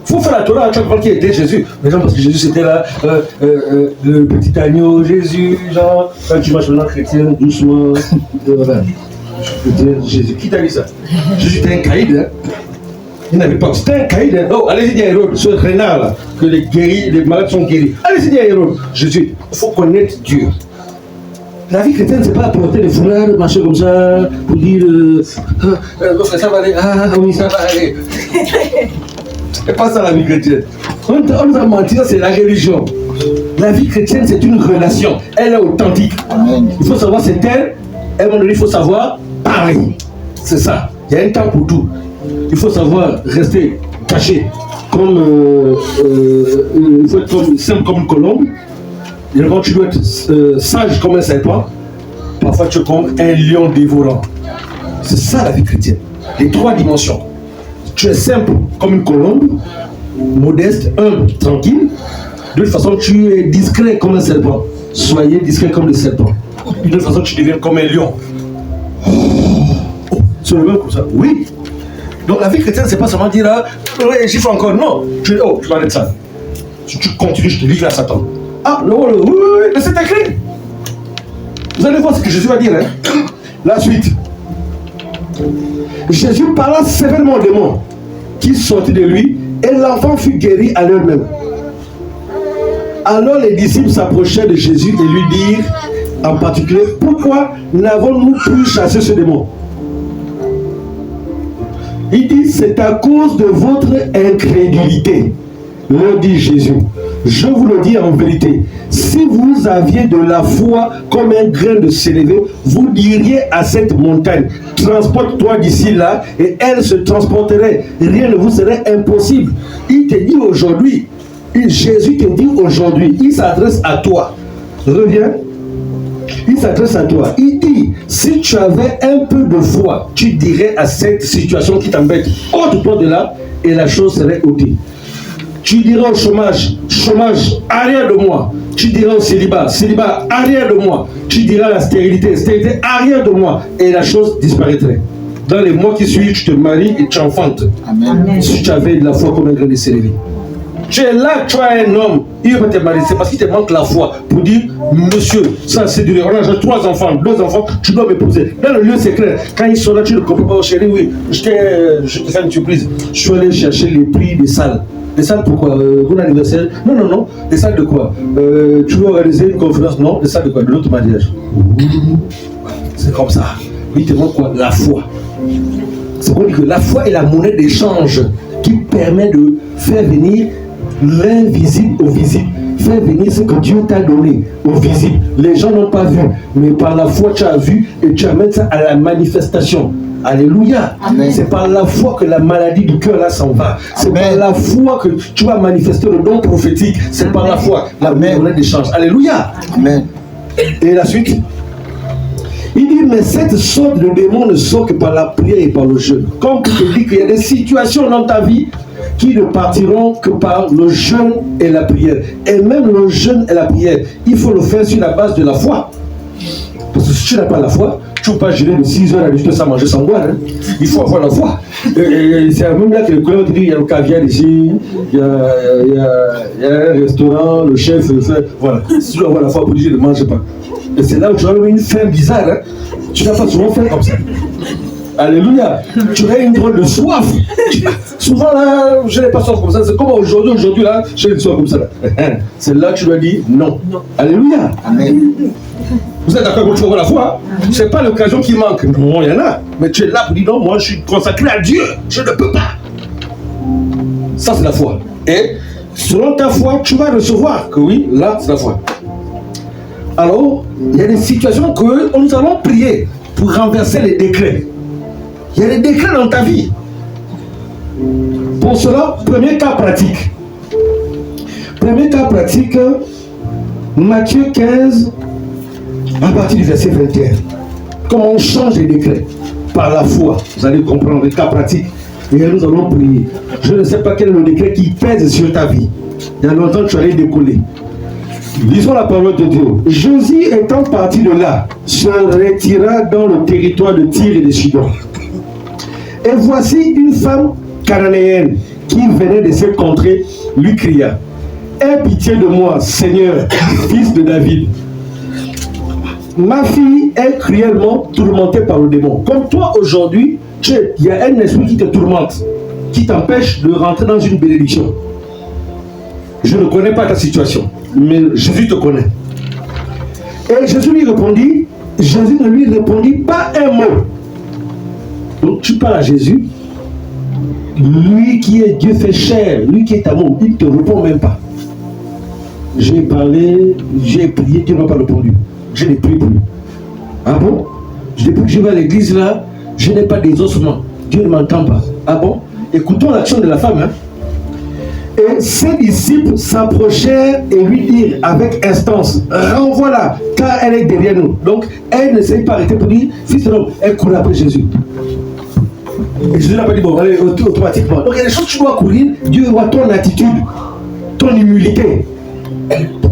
Il faut faire la Torah, tu vois qui était Jésus. Mais non, parce que Jésus c'était là, le petit agneau, Jésus, genre, quand tu marches maintenant chrétien, doucement. Voilà. Je peux dire, Jésus, qui t'a dit ça? Jésus était un caïd, hein? Il n'avait pas. C'était un caïd. Hein? Oh, allez-y dire à Hérode, ce renard là, que les malades sont guéris. Allez-y dire à Hérode, Jésus, il faut connaître Dieu. La vie chrétienne, c'est pas porter des foulards, marcher comme ça, pour dire ça va aller, ah oui, ça va aller. C'est pas ça la vie chrétienne. On nous a menti, ça c'est la religion. La vie chrétienne, c'est une relation. Elle est authentique. Il faut savoir c'est elle, et à un moment donné, il faut savoir parler. C'est ça. Il y a un temps pour tout. Il faut savoir rester caché, il faut être simple comme une colombe. Et quand tu dois être sage comme un serpent, parfois tu es comme un lion dévorant. C'est ça la vie chrétienne. Les trois dimensions. Tu es simple comme une colombe, modeste, humble, tranquille. De toute façon, tu es discret comme un serpent. Soyez discret comme le serpent. De toute façon, tu deviens comme un lion. Oh, c'est le même comme ça. Oui. Donc la vie chrétienne, c'est pas seulement dire j'y fais encore. Non. Tu vas être ça. Si tu continues, je te livre à Satan. Ah, oui, mais c'est écrit. Vous allez voir ce que Jésus va dire. Hein? La suite. Jésus parla sévèrement au démon qui sortit de lui et l'enfant fut guéri à l'heure même. Alors les disciples s'approchèrent de Jésus et lui dirent en particulier: pourquoi n'avons-nous pu chasser ce démon? Il dit: c'est à cause de votre incrédulité. Leur dit Jésus: je vous le dis en vérité, si vous aviez de la foi comme un grain de sénévé, vous diriez à cette montagne: transporte-toi d'ici là, et elle se transporterait. Rien ne vous serait impossible. Il te dit aujourd'hui, Jésus te dit aujourd'hui, il s'adresse à toi. Reviens. Il s'adresse à toi. Il dit: si tu avais un peu de foi, tu dirais à cette situation qui t'embête: ôte-toi de là, et la chose serait ôtée. Tu diras au chômage, chômage, arrière de moi. Tu diras au célibat, célibat, arrière de moi. Tu diras à la stérilité, stérilité, arrière de moi. Et la chose disparaîtrait. Dans les mois qui suivent, tu te maries et tu enfantes. Amen. Si tu avais de la foi comme un grain de céleri. Tu es là, tu as un homme, il va te marier. C'est parce qu'il te manque la foi pour dire, monsieur, ça c'est du on a 3 enfants, 2 enfants, tu dois m'épouser. Dans le lieu secret, quand ils sont là, tu ne comprends pas, oh chérie, oui, je te fais une surprise. Je suis allé chercher les prix des salles. Des salles pourquoi Mon anniversaire? Non, non, non. Des salles de quoi Tu veux organiser une conférence? Non. Des salles de quoi? De l'autre mariage. C'est comme ça. Il te manque quoi? La foi. C'est qu'on dit que la foi est la monnaie d'échange qui permet de faire venir l'invisible au visible. Faire venir ce que Dieu t'a donné au visible. Les gens n'ont pas vu, mais par la foi tu as vu et tu amènes ça à la manifestation. Alléluia. C'est par la foi que la maladie du cœur là s'en va. C'est par la foi que tu vas manifester le don prophétique. C'est par la foi. La monnaie d'échange. Alléluia. Amen. Et la suite. Il dit, mais cette sorte de démon ne sort que par la prière et par le jeûne. Comme tu te dis qu'il y a des situations dans ta vie qui ne partiront que par le jeûne et la prière. Et même le jeûne et la prière, il faut le faire sur la base de la foi. Parce que si tu n'as pas la foi, tu ne peux pas jeûner de 6 heures à 18 heures sans manger, sans boire. Hein. Il faut avoir la foi. Et c'est même là que le collègue te dit, il y a le caviar ici, il y a un restaurant, le chef, voilà. Si tu dois avoir la foi pour dire, ne mange pas. Et c'est là où tu as une faim bizarre. Hein. Tu n'as pas souvent fait comme ça. Alléluia. Tu as une drôle de soif. Souvent là, je n'ai pas soif comme ça. C'est comme aujourd'hui là, j'ai une soif comme ça. Là. C'est là que tu dois dire non. Alléluia. Amen. Vous êtes d'accord quand tu vas avoir la foi? Ce n'est pas l'occasion qui manque. Non, il y en a. Mais tu es là pour dire non, moi je suis consacré à Dieu. Je ne peux pas. Ça c'est la foi. Et selon ta foi, tu vas recevoir que oui, là c'est la foi. Alors, il y a des situations que nous allons prier pour renverser les décrets. Il y a des décrets dans ta vie. Pour cela, premier cas pratique. Premier cas pratique, Matthieu 15, à partir du verset 21. Comment on change les décrets? Par la foi. Vous allez comprendre les cas pratiques. Et nous allons prier. Je ne sais pas quel est le décret qui pèse sur ta vie. Il y a longtemps que tu allais décoller. Lisons la parole de Dieu. Josué étant parti de là, se retira dans le territoire de Tyr et de Sidon. Et voici une femme cananéenne qui venait de cette contrée lui cria: aie pitié de moi, Seigneur, fils de David. Ma fille est cruellement tourmentée par le démon. Comme toi aujourd'hui, il y a un esprit qui te tourmente, qui t'empêche de rentrer dans une bénédiction. Je ne connais pas ta situation, mais Jésus te connaît. Et Jésus ne lui répondit pas un mot. Donc tu parles à Jésus, lui qui est Dieu fait chair, lui qui est amour, il ne te répond même pas. J'ai parlé, j'ai prié, Dieu n'a pas répondu. Je n'ai plus. Ah bon? Depuis que je vais à l'église là, je n'ai pas d'exaucement. Dieu ne m'entend pas. Ah bon? Écoutons l'action de la femme. Hein? Et ses disciples s'approchèrent et lui dirent avec instance: renvoie-la, car elle est derrière nous. Donc, elle ne s'est pas arrêtée pour dire: fils de l'homme, elle court après Jésus. Et Jésus n'a pas dit: bon, allez, automatiquement. Donc, il y a des choses que tu dois courir. Dieu voit ton attitude, ton humilité,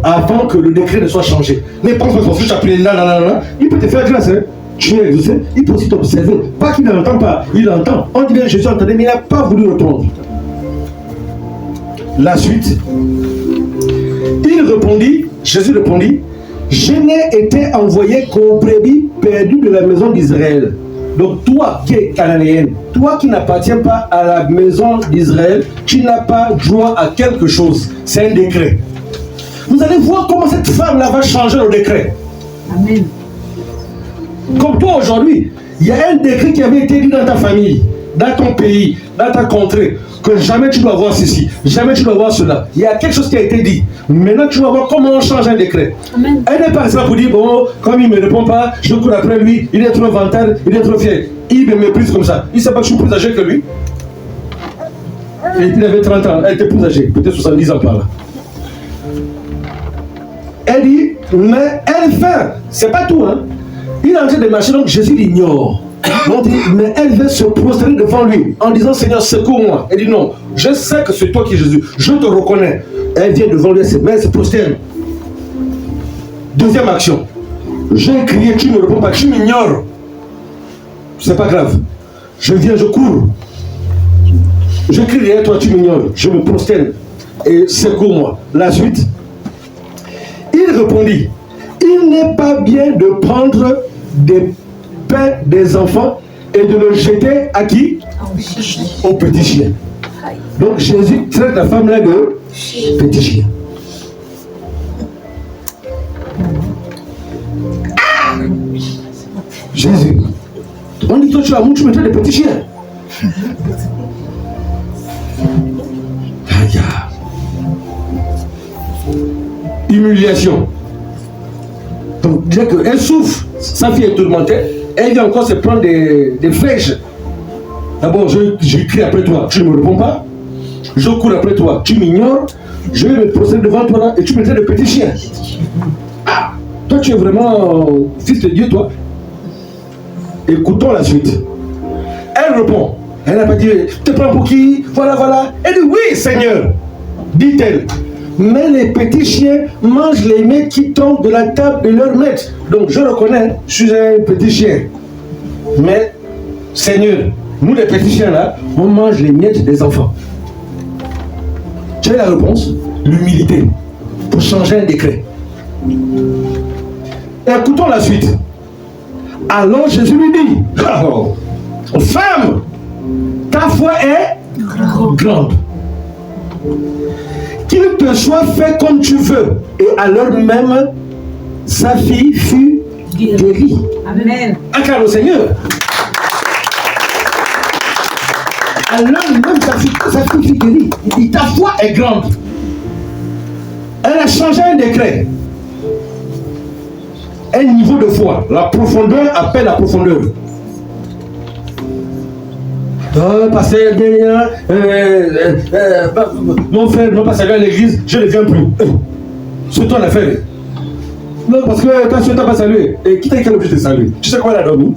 avant que le décret ne soit changé. Mais pense pas que tu as appelé là, il peut te faire grâce. Hein? Tu es exaucé, il peut aussi t'observer. Pas qu'il n'entend pas, il entend. On dit bien Jésus entendait, mais il n'a pas voulu répondre. La suite. Jésus répondit: je n'ai été envoyé qu'aux brebis perdues de la maison d'Israël. Donc toi qui es cananéenne, toi qui n'appartiens pas à la maison d'Israël, tu n'as pas droit à quelque chose. C'est un décret. Vous allez voir comment cette femme-là va changer le décret. Amen. Comme toi aujourd'hui, il y a un décret qui avait été dit dans ta famille, dans ton pays, dans ta contrée, que jamais tu dois voir ceci, jamais tu dois voir cela. Il y a quelque chose qui a été dit. Maintenant, tu vas voir comment on change un décret. Amen. Elle n'est pas restée là pour dire: bon, comme il ne me répond pas, je cours après lui, il est trop vantard, il est trop fier. Il me méprise comme ça. Il ne sait pas que je suis plus âgé que lui. Et il avait 30 ans, elle était plus âgée, peut-être 70 ans par là. Elle dit: mais elle fait, c'est pas tout, hein. Il est en train de marcher, donc Jésus l'ignore. Mais elle veut se prosterner devant lui en disant Seigneur, secours-moi. Elle dit non, je sais que c'est toi qui es Jésus, je te reconnais. Elle vient devant lui, elle se prosterne. Deuxième action. J'ai crié, tu ne me réponds pas, tu m'ignores. C'est pas grave. Je viens, je cours. Je crie derrière toi, tu m'ignores. Je me prosterne et secours-moi. La suite. Il répondit, il n'est pas bien de prendre des pains des enfants et de le jeter à qui? Au petit chien. Donc Jésus traite la femme là de petit chien. Jésus. On dit toi tu as l'amour, tu me traites de petit chien. Humiliation. Donc, déjà qu'elle souffre, sa fille est tourmentée, elle vient encore se prendre des flèches. D'abord, je crie après toi, tu ne me réponds pas. Je cours après toi, tu m'ignores. Je vais me procéder devant toi là, et tu me traites de petit chien. Ah, toi, tu es vraiment fils de Dieu, toi. Écoutons la suite. Elle répond. Elle n'a pas dit, te prends pour qui? Voilà, voilà. Elle dit, oui, Seigneur, dit-elle. Mais les petits chiens mangent les miettes qui tombent de la table de leur maître. Donc je reconnais, je suis un petit chien. Mais, Seigneur, nous les petits chiens là, on mange les miettes des enfants. Tu as la réponse? L'humilité. Pour changer un décret. Écoutons la suite. Alors Jésus lui dit, oh, femme, ta foi est grande. Qu'il te soit fait comme tu veux. Et à l'heure même, sa fille fut guérie. Amen. Acclame au Seigneur. À l'heure même, sa fille fut guérie. Il dit, ta foi est grande. Elle a changé un décret. Un niveau de foi. La profondeur appelle la profondeur. Pasteur, mon frère, non pas saluer à l'église, je ne viens plus. C'est ton affaire. Non, parce que ta soeur t'a pas salué. Et qui t'a quel objet de saluer? Tu sais quoi elle a dormi?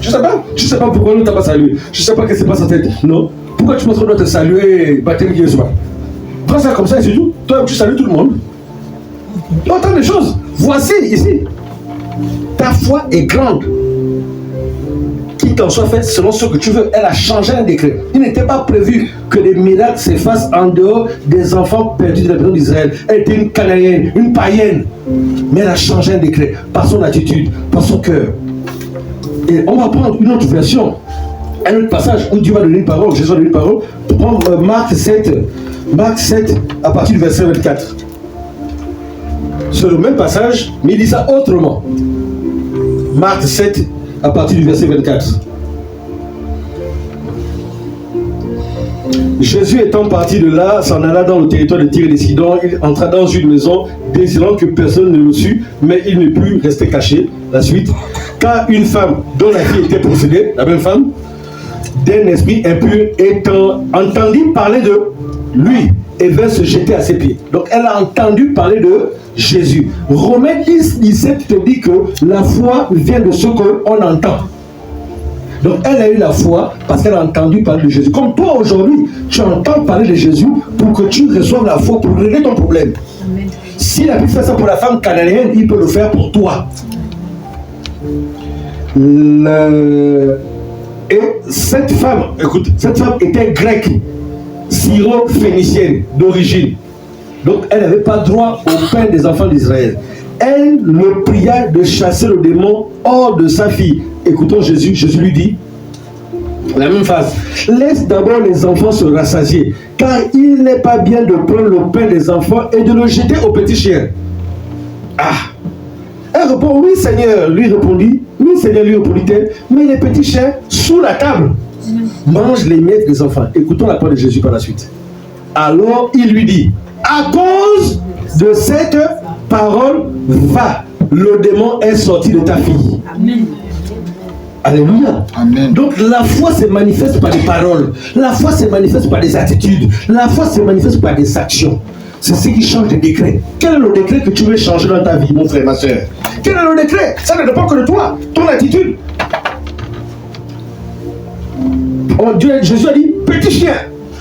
Je sais pas. Je sais pas pourquoi elle ne t'a pas salué. Je sais pas ce qui se passe en tête. Non. Pourquoi tu penses qu'on doit te saluer baptême hier soir? Prends ça comme ça et c'est tout. Toi, tu salues tout le monde. Autant de choses. Voici ici. Ta foi est grande. Qu'il t'en soit fait selon ce que tu veux. Elle a changé un décret. Il n'était pas prévu que les miracles se fassent en dehors des enfants perdus de la maison d'Israël. Elle était une cananéenne, une païenne. Mais elle a changé un décret par son attitude, par son cœur. Et on va prendre une autre version. Un autre passage où Dieu va donner une parole, Jésus va donner une parole. Prendre Marc 7 à partir du verset 24. C'est le même passage, mais il dit ça autrement. Marc 7 à partir du verset 24. Jésus étant parti de là, s'en alla dans le territoire de Tyr et de Sidon. Il entra dans une maison, désirant que personne ne le sût, mais il ne put rester caché. La suite. Car une femme dont la fille était possédée, la même femme, d'un esprit impur, étant entendit parler de lui et vint se jeter à ses pieds. Donc elle a entendu parler de Jésus. Romains 10, 17 te dit que la foi vient de ce qu'on entend. Donc elle a eu la foi parce qu'elle a entendu parler de Jésus. Comme toi aujourd'hui, tu entends parler de Jésus pour que tu reçoives la foi pour régler ton problème. Amen. S'il a pu faire ça pour la femme cananéenne, il peut le faire pour toi. Et cette femme, écoute, cette femme était grecque, syro-phénicienne d'origine. Donc elle n'avait pas droit au pain des enfants d'Israël. Elle le pria de chasser le démon hors de sa fille. Écoutons Jésus, Jésus lui dit, la même phrase, laisse d'abord les enfants se rassasier, car il n'est pas bien de prendre le pain des enfants et de le jeter aux petits chiens. Ah! Elle répond, oui Seigneur, lui répondit, oui Seigneur, lui répondit-elle, mais les petits chiens sous la table mangent les miettes des enfants. Écoutons la parole de Jésus par la suite. Alors il lui dit, à cause de cette parole, va, le démon est sorti de ta fille. Amen. Alléluia. Amen. Donc la foi se manifeste par des paroles. La foi se manifeste par des attitudes. La foi se manifeste par des actions. C'est ce qui change les décrets. Quel est le décret que tu veux changer dans ta vie, mon frère, ma soeur? Quel est le décret? Ça ne dépend que de toi, ton attitude. Oh, Jésus a dit, petit chien,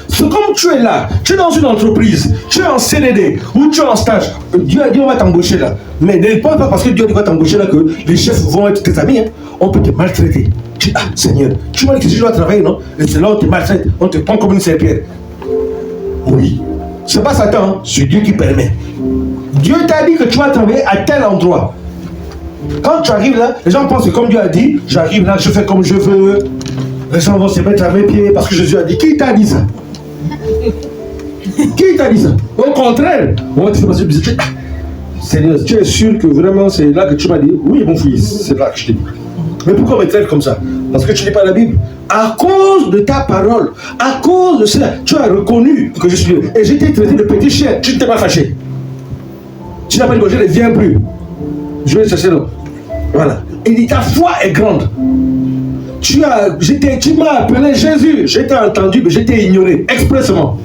c'est comme tu es là, tu es dans une entreprise, tu es en CDD ou tu es en stage. Dieu a dit, on va t'embaucher là. Mais ne pense pas parce que Dieu a dit, on va t'embaucher là que les chefs vont être tes amis. Hein. On peut te maltraiter. Tu dis, ah Seigneur, tu m'as dit que je dois travailler, non? Et c'est là où on te maltraite, on te prend comme une serpillère. Oui. C'est pas Satan, hein? C'est Dieu qui permet. Dieu t'a dit que tu vas travailler à tel endroit. Quand tu arrives là, les gens pensent que comme Dieu a dit, j'arrive là, je fais comme je veux. Les gens vont se mettre à mes pieds parce que Jésus a dit. Qui t'a dit ça? Qui t'a dit ça? Au contraire, on va te faire passer le business. Seigneur, tu es sûr que vraiment c'est là que tu m'as dit? Oui, mon fils, c'est là que je t'ai dit. Mais pourquoi on me traite comme ça? Parce que tu n'es pas la Bible. À cause de ta parole, à cause de cela, tu as reconnu que je suis Dieu. Et je t'ai traité de petit chien, tu ne t'es pas fâché. Tu n'as pas dit, je ne viens plus. Je vais chercher l'autre. Voilà. Il dit, ta foi est grande. Tu m'as appelé Jésus. Je t'ai entendu, mais je t'ai ignoré expressément.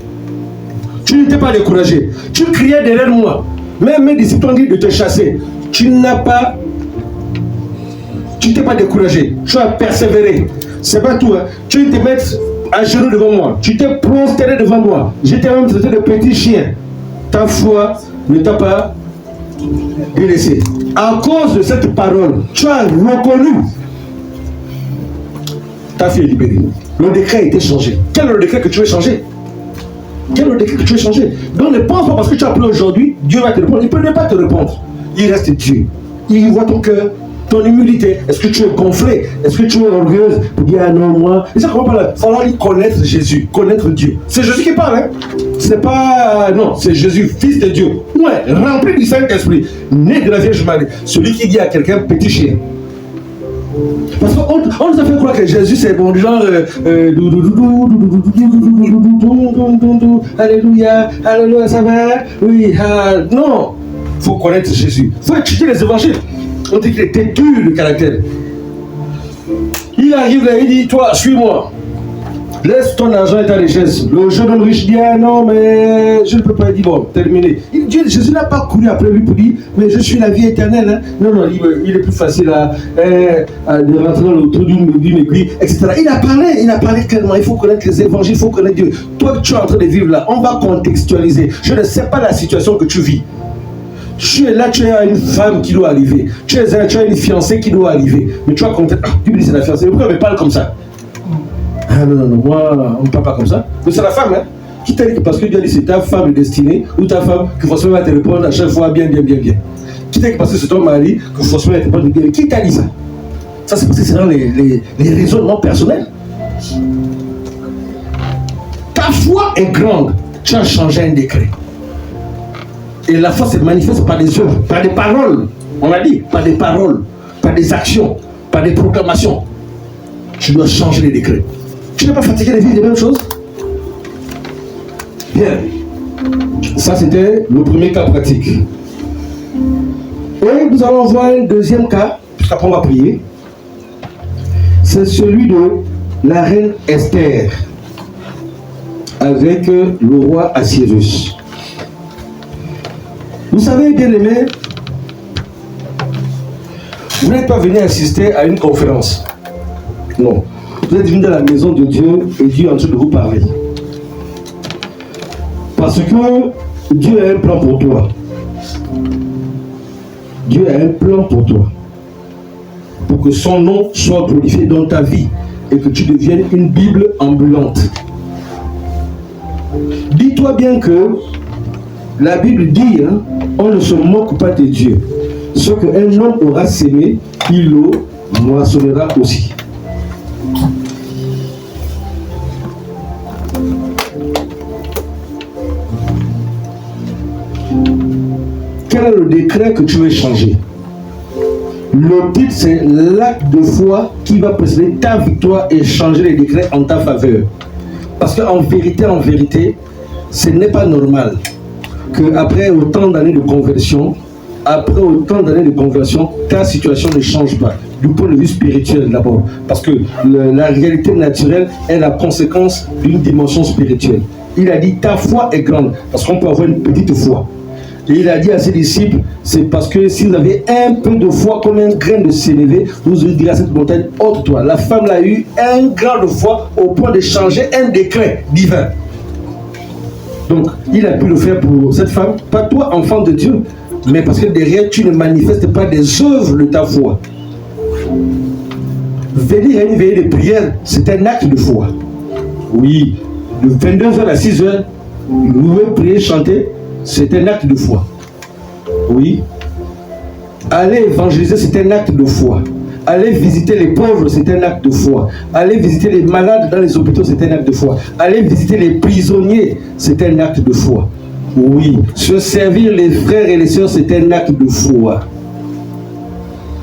Tu n'étais pas découragé. Tu criais derrière moi. Même mes disciples ont dit de te chasser. Tu t'es pas découragé. Tu as persévéré. C'est pas tout. Hein. Tu te mets à genoux devant moi. Tu t'es prosterné devant moi. Je t'ai même traité de petit chien. Ta foi ne t'a pas délaissé. À cause de cette parole, tu as reconnu. Ta fille est libérée. Le décret a été changé. Quel est le décret que tu veux changer? Quel est le décret que tu veux changer? Donc ne pense pas parce que tu as appelé aujourd'hui, Dieu va te répondre. Il ne peut pas te répondre. Il reste Dieu. Il voit ton cœur, ton humilité. Est-ce que tu es gonflé? Est-ce que tu es orgueilleuse pour dire ah non, moi? Et ça comment parler? Il faut aller connaître Jésus, connaître Dieu. C'est Jésus qui parle, hein? C'est pas. Non, c'est Jésus, fils de Dieu. Ouais, rempli du Saint-Esprit, né de la Vierge Marie. Celui qui dit à quelqu'un petit chien. Parce qu'on nous a fait croire que Jésus c'est bon, genre alléluia, alléluia, ça va? Oui, non, il faut connaître Jésus. Il faut étudier les évangiles. On dit qu'il était dur de caractère. Il arrive là, il dit, toi, suis-moi. Laisse ton argent et ta richesse. Le jeune homme riche dit, ah non, mais je ne peux pas. Il dit, bon, terminé. Jésus n'a pas couru après lui pour dire, mais je suis la vie éternelle. Hein. Non, non, il est plus facile de rentrer dans le trou d'une aiguille, etc. Il a parlé clairement. Il faut connaître les évangiles, il faut connaître Dieu. Toi, tu es en train de vivre là, on va contextualiser. Je ne sais pas la situation que tu vis. Tu es là, tu as une femme qui doit arriver. Tu as une fiancée qui doit arriver. Mais tu vas compter, tu me dis c'est la fiancée. Pourquoi elle me parle comme ça? Ah non, moi, on ne parle pas comme ça. Mais c'est la femme, hein, qui t'a dit que parce que Dieu a dit c'est ta femme destinée ou ta femme que forcément va te répondre à chaque fois bien. Qui t'a dit que parce que c'est ton mari que forcément va te répondre bien. Qui t'a dit ça? Ça, c'est parce que c'est dans les raisonnements personnels. Ta foi est grande. Tu as changé un décret. Et la foi se manifeste par des œuvres, par des paroles. On l'a dit, par des paroles, par des actions, par des proclamations. Tu dois changer les décrets. Tu n'es pas fatigué de vivre les mêmes choses? Bien. Ça, c'était le premier cas pratique. Et nous allons voir un deuxième cas, puisqu'après on va prier. C'est celui de la reine Esther avec le roi Assyrus. Vous savez, bien aimé, vous n'êtes pas venu assister à une conférence. Non. Vous êtes venu dans la maison de Dieu et Dieu est en train de vous parler. Parce que Dieu a un plan pour toi. Dieu a un plan pour toi. Pour que son nom soit glorifié dans ta vie et que tu deviennes une Bible ambulante. Dis-toi bien que la Bible dit, hein, on ne se moque pas de Dieu. Ce qu'un homme aura sémé, il le moissonnera aussi. Quel est le décret que tu veux changer? Le titre, c'est l'acte de foi qui va précéder ta victoire et changer les décrets en ta faveur. Parce qu'en vérité, ce n'est pas normal qu'après autant d'années de conversion, ta situation ne change pas. Du point de vue spirituel d'abord. Parce que la réalité naturelle est la conséquence d'une dimension spirituelle. Il a dit ta foi est grande, parce qu'on peut avoir une petite foi. Et il a dit à ses disciples, c'est parce que si vous avez un peu de foi comme un grain de sénévé, vous direz à cette montagne, ôte-toi. La femme l'a eu un grain de foi au point de changer un décret divin. Donc, il a pu le faire pour cette femme, pas toi, enfant de Dieu, mais parce que derrière, tu ne manifestes pas des œuvres de ta foi. Venir à une veillée de prière, c'est un acte de foi. Oui, de 22h à 6h, louer, prier, chanter, c'est un acte de foi. Oui. Aller évangéliser, c'est un acte de foi. Aller visiter les pauvres, c'est un acte de foi. Aller visiter les malades dans les hôpitaux, c'est un acte de foi. Aller visiter les prisonniers, c'est un acte de foi. Oui. Se servir les frères et les sœurs, c'est un acte de foi.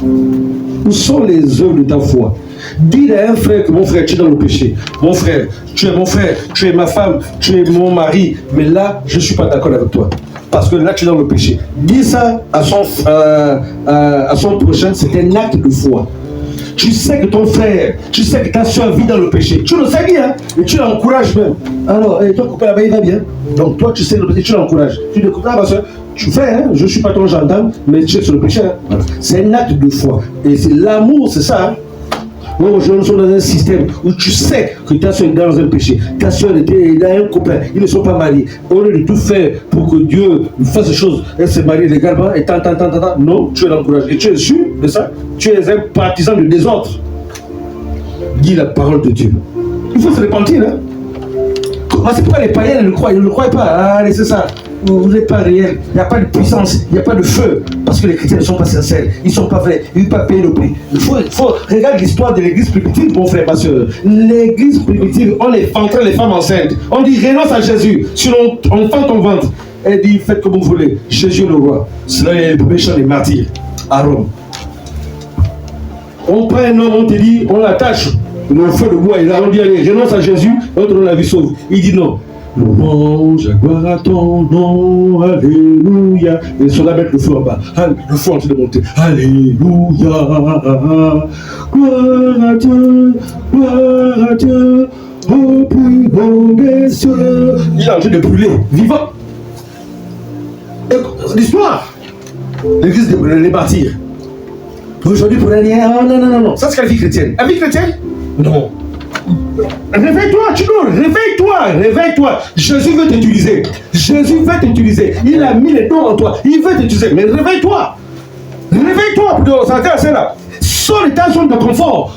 Où sont les œuvres de ta foi? Dis à un frère que mon frère, tu es dans le péché. Mon frère, tu es ma femme, tu es mon mari. Mais là, je ne suis pas d'accord avec toi. Parce que là, tu es dans le péché. Dis ça à son prochain, c'est un acte de foi. Tu sais que ton frère, tu sais que ta soeur vit dans le péché. Tu le sais bien, et tu l'encourages même. Alors, ton copain là-bas, il va bien. Donc toi, tu sais le péché, tu l'encourages. Tu dis, ma soeur, tu fais, hein, je ne suis pas ton gendarme, mais tu es sur le péché. Hein. Voilà. C'est un acte de foi. Et c'est l'amour, c'est ça. Hein. Nous, aujourd'hui, nous sommes dans un système où tu sais que ta soeur est dans un péché. Ta soeur était dans un copain. Ils ne sont pas mariés. Au lieu de tout faire pour que Dieu fasse des choses, elle se marie légalement et tant. Non, tu es l'encouragé. Et tu es sûr de ça? Tu es un partisan du désordre. Dis la parole de Dieu. Il faut se repentir. Hein? C'est pourquoi les païens ne le croient pas. Allez, c'est ça. Vous n'êtes pas réel. Il n'y a pas de puissance. Il n'y a pas de feu. Parce que les chrétiens ne sont pas sincères. Ils ne sont pas vrais. Ils ne veulent pas payer le prix. Il faut regarder l'histoire de l'église primitive, mon frère, ma soeur. L'église primitive, on est entré les femmes enceintes. On dit renonce à Jésus. Sinon, on fend ton ventre. Elle dit faites comme vous voulez. Jésus le roi. Cela est le méchant des martyrs à Rome. On prend un homme, on te dit, on l'attache. Le feu de bois, on dit allez, renonce à Jésus, on te donne la vie sauve. Il dit non. Louange, gloire à ton nom, alléluia. Et les soldats mettent le feu en bas. Le feu en train de monter. Alléluia. Gloire à Dieu, au plus haut des cieux. Il est en train de brûler, vivant. L'histoire, l'église des martyrs. Aujourd'hui, pour la dire, oh, non. Ça, c'est la vie chrétienne. La vie chrétienne? Non. Réveille-toi, tu dois, réveille-toi. Jésus veut t'utiliser. Il a mis les dons en toi. Il veut t'utiliser. Mais réveille-toi. Réveille-toi. C'est là. Sors de ta zone de confort.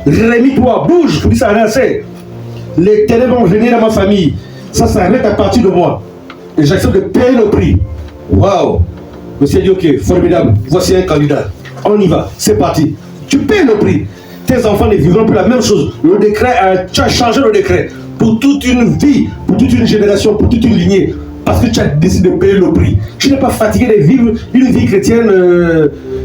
Rémis-toi, bouge. Pour dire ça, rien, c'est. Les ténèbres vont venir dans ma famille. Ça s'arrête à partir de moi. Et j'accepte de payer le prix. Waouh! Le Seigneur dit ok, formidable, voici un candidat. On y va, c'est parti. Tu payes le prix. Tes enfants ne vivront plus la même chose. Le décret, tu as changé le décret. Pour toute une vie, pour toute une génération, pour toute une lignée. Parce que tu as décidé de payer le prix. Tu n'es pas fatigué de vivre une vie chrétienne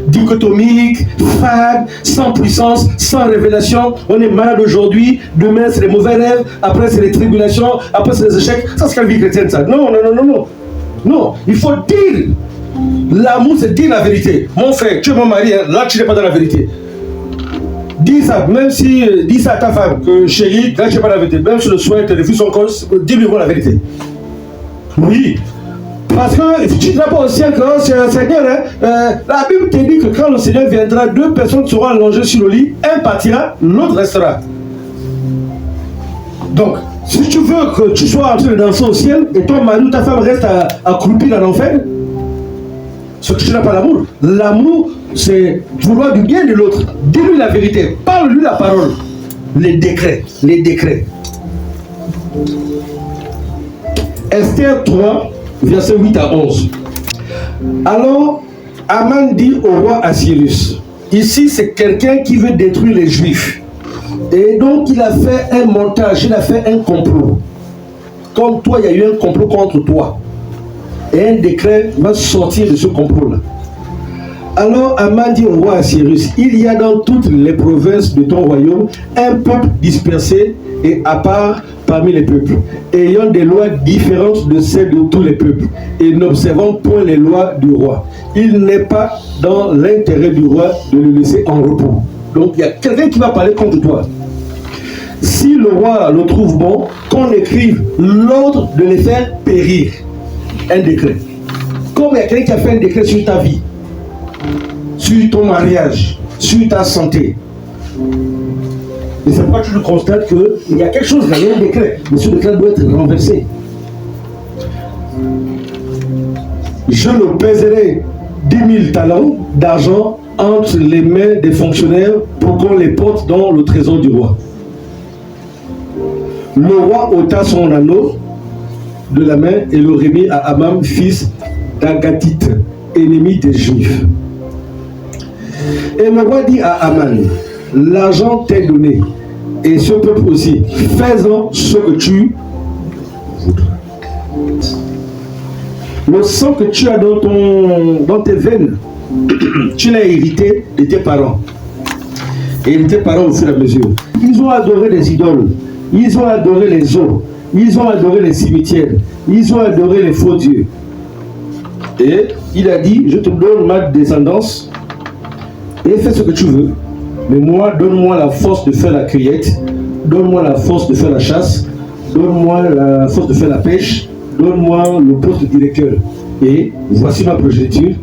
dichotomique, fade, sans puissance, sans révélation. On est malade aujourd'hui, demain c'est les mauvais rêves, après c'est les tribulations, après c'est les échecs. Ça c'est quelle vie chrétienne ça? Non. Non, il faut dire. L'amour c'est dire la vérité. Mon frère, tu es mon mari, hein, là tu n'es pas dans la vérité. Dis ça, même si dis ça à ta femme, que chérie, là tu n'es pas dans la vérité. Même si le souhait te refuse son cause, dis-lui la vérité. Oui. Parce que si tu ne l'as pas au ciel, quand c'est un Seigneur, la Bible te dit que quand le Seigneur viendra, deux personnes seront allongées sur le lit, un partira, l'autre restera. Donc, si tu veux que tu sois en train de danser au ciel et ton mari ou ta femme reste accroupi dans l'enfer, c'est que tu n'as pas l'amour. L'amour, c'est vouloir du bien de l'autre. Dis-lui la vérité, parle-lui la parole. Les décrets. Esther 3, versets 8 à 11. Alors, Aman dit au roi Assyrus, ici c'est quelqu'un qui veut détruire les Juifs. Et donc il a fait un montage, il a fait un complot. Comme toi, il y a eu un complot contre toi. Et un décret va sortir de ce complot-là. Alors Aman dit au roi Assyrus, il y a dans toutes les provinces de ton royaume un peuple dispersé et à part parmi les peuples, ayant des lois différentes de celles de tous les peuples, et n'observant point les lois du roi. Il n'est pas dans l'intérêt du roi de le laisser en repos. Donc il y a quelqu'un qui va parler contre toi. Si le roi le trouve bon, qu'on écrive l'ordre de les faire périr. Un décret. Comme il y a quelqu'un qui a fait un décret sur ta vie, sur ton mariage, sur ta santé. Et c'est pourquoi tu le constates qu'il y a quelque chose, il y a un décret, mais ce décret doit être renversé. Je le pèserai 10 000 talents d'argent entre les mains des fonctionnaires pour qu'on les porte dans le trésor du roi. Le roi ôta son anneau de la main et le remit à Amam, fils d'Agathite, ennemi des Juifs. Et le roi dit à Aman, l'argent t'est donné, et ce peuple aussi, fais-en ce que tu voudras. Le sang que tu as dans tes veines, tu l'as hérité de tes parents. Et de tes parents au fur et à mesure. Ils ont adoré les idoles, ils ont adoré les eaux, ils ont adoré les cimetières, ils ont adoré les faux dieux. Et il a dit, je te donne ma descendance, et fais ce que tu veux. Mais moi, donne-moi la force de faire la cueillette, donne-moi la force de faire la chasse, donne-moi la force de faire la pêche, donne-moi le poste de directeur. Et voici ma progéniture.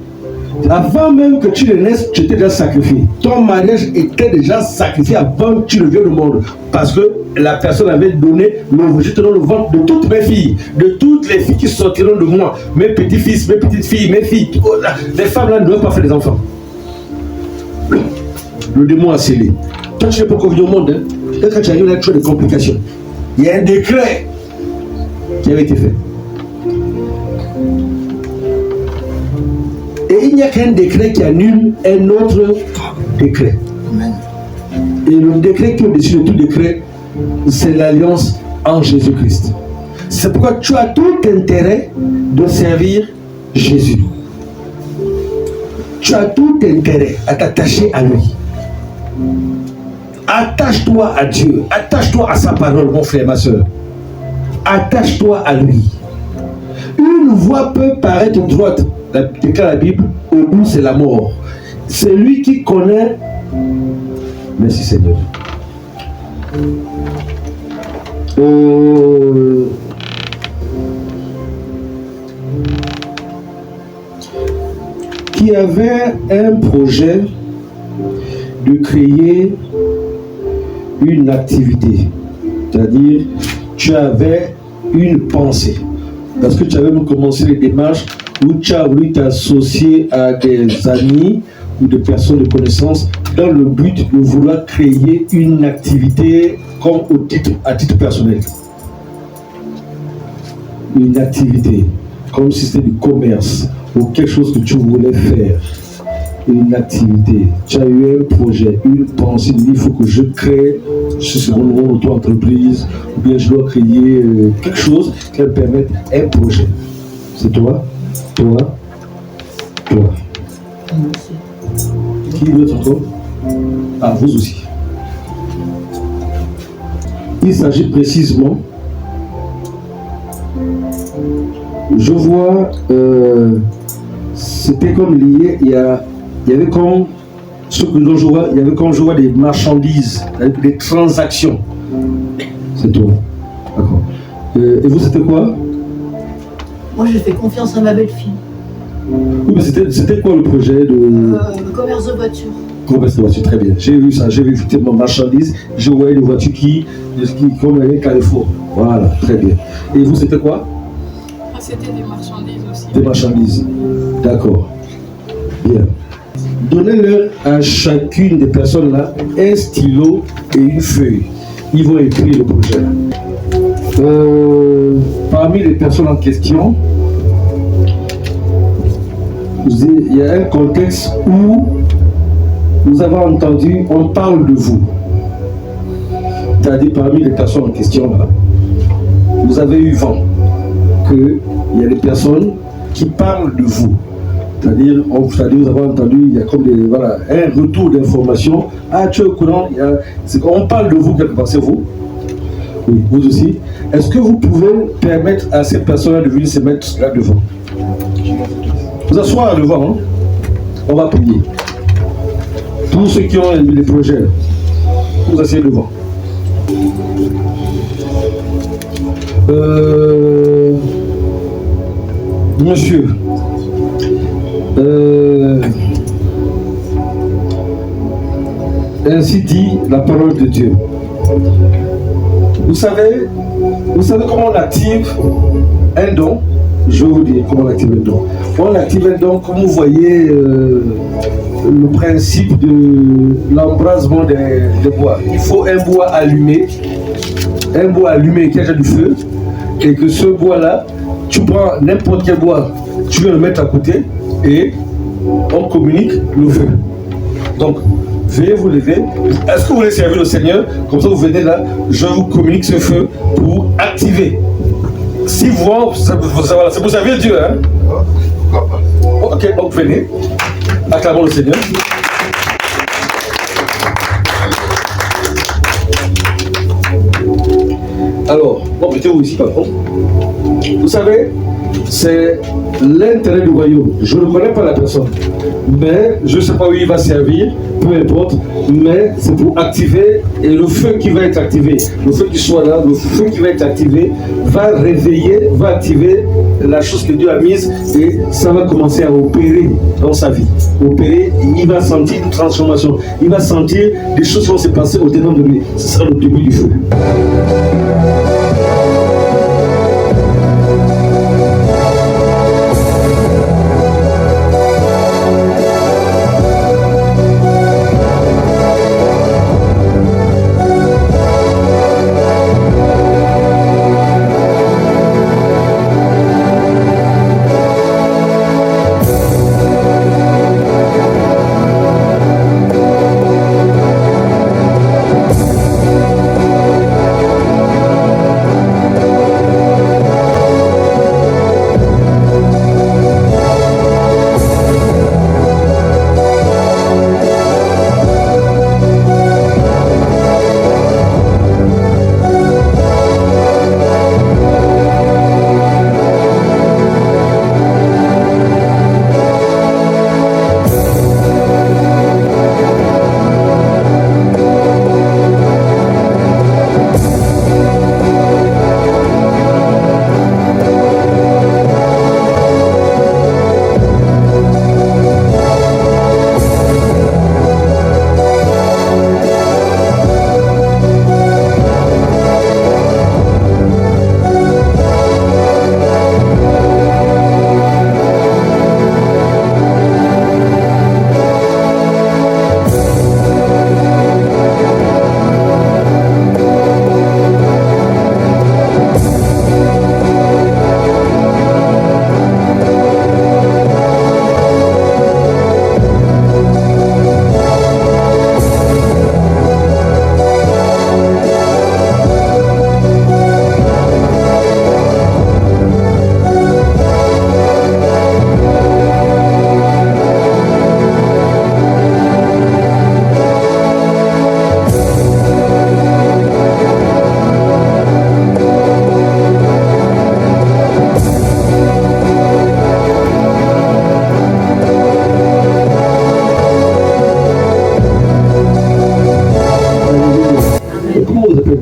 Avant même que tu ne naisses, tu étais déjà sacrifié. Ton mariage était déjà sacrifié avant que tu ne viennes au monde. Parce que la personne avait donné j'étais dans le ventre de toutes mes filles, de toutes les filles qui sortiront de moi, mes petits-fils, mes petites-filles, mes filles. Les femmes là ne doivent pas faire des enfants. Le démon a scellé. Toi, tu n'es pas encore venu au monde. Hein? Peut-être quand tu arrives là, tu as des complications. Il y a un décret qui avait été fait. Et il n'y a qu'un décret qui annule un autre décret. Et le décret qui est au-dessus de tout décret, c'est l'alliance en Jésus-Christ. C'est pourquoi tu as tout intérêt de servir Jésus. Tu as tout intérêt à t'attacher à lui. Attache-toi à Dieu. Attache-toi à sa parole, mon frère, ma soeur. Attache-toi à lui. Une voie peut paraître droite, déclare la Bible, au bout c'est la mort. C'est lui qui connaît. Merci Seigneur. Qui avait un projet de créer une activité. C'est-à-dire, tu avais une pensée. Parce que tu avais commencé les démarches où tu as voulu t'associer à des amis ou des personnes de connaissance dans le but de vouloir créer une activité comme à titre personnel. Une activité, comme si c'était du commerce ou quelque chose que tu voulais faire. Une activité. Tu as eu un projet, une pensée, il faut que je crée mon auto-entreprise ou bien je dois créer quelque chose qui me permette un projet. C'est toi, toi, toi. Qui d'autre encore? Ah, vous aussi. Il s'agit précisément, je vois, c'était comme lié, il y avait comme ce que je vois, il y avait comme je vois des marchandises, des transactions. C'est tout. D'accord. Et vous, c'était quoi? Moi, je fais confiance à ma belle-fille. Oui, mais c'était quoi le projet de... commerce de voitures. Commerce de voitures, très bien. J'ai vu ça, j'ai vu effectivement marchandises. Je voyais des voitures qui comme un carrefour. Voilà, très bien. Et vous, c'était quoi? C'était des marchandises aussi. Des marchandises. D'accord. Bien. Donnez-leur à chacune des personnes là un stylo et une feuille. Ils vont écrire le projet. Parmi les personnes en question, il y a un contexte où nous avons entendu, on parle de vous. C'est-à-dire parmi les personnes en question là, vous avez eu vent qu'il y a des personnes qui parlent de vous. C'est-à-dire, vous avez entendu, il y a comme un retour d'information. Ah, tu es au courant, on parle de vous quelque part, c'est vous? Oui, vous aussi. Est-ce que vous pouvez permettre à ces personnes-là de venir se mettre là devant? Vous asseoir devant, hein? On va prier. Tout tous ceux qui ont des projets, vous asseyez devant. Monsieur, ainsi dit la parole de Dieu. Vous savez comment on active un don? Je vais vous dire comment on active un don. On active un don comme vous voyez le principe de l'embrasement des bois. Il faut un bois allumé qui a déjà du feu, et que ce bois-là, tu prends n'importe quel bois, tu viens le mettre à côté et on communique le feu. Donc, veuillez vous lever. Est-ce que vous voulez servir le Seigneur? Comme ça, vous venez là, je vous communique ce feu pour activer. Si vous, c'est pour servir Dieu, hein? Ok, donc venez. Acclamons le Seigneur. Alors, bon, mettez-vous ici, par contre. Vous savez, c'est l'intérêt du royaume. Je ne connais pas la personne, mais je ne sais pas où il va servir, peu importe, mais c'est pour activer, et le feu qui va être activé, le feu qui soit là, le feu qui va être activé, va réveiller, va activer la chose que Dieu a mise, et ça va commencer à opérer dans sa vie. Opérer, il va sentir une transformation, il va sentir des choses qui vont se passer au-dedans de lui. Ce sera le début du feu.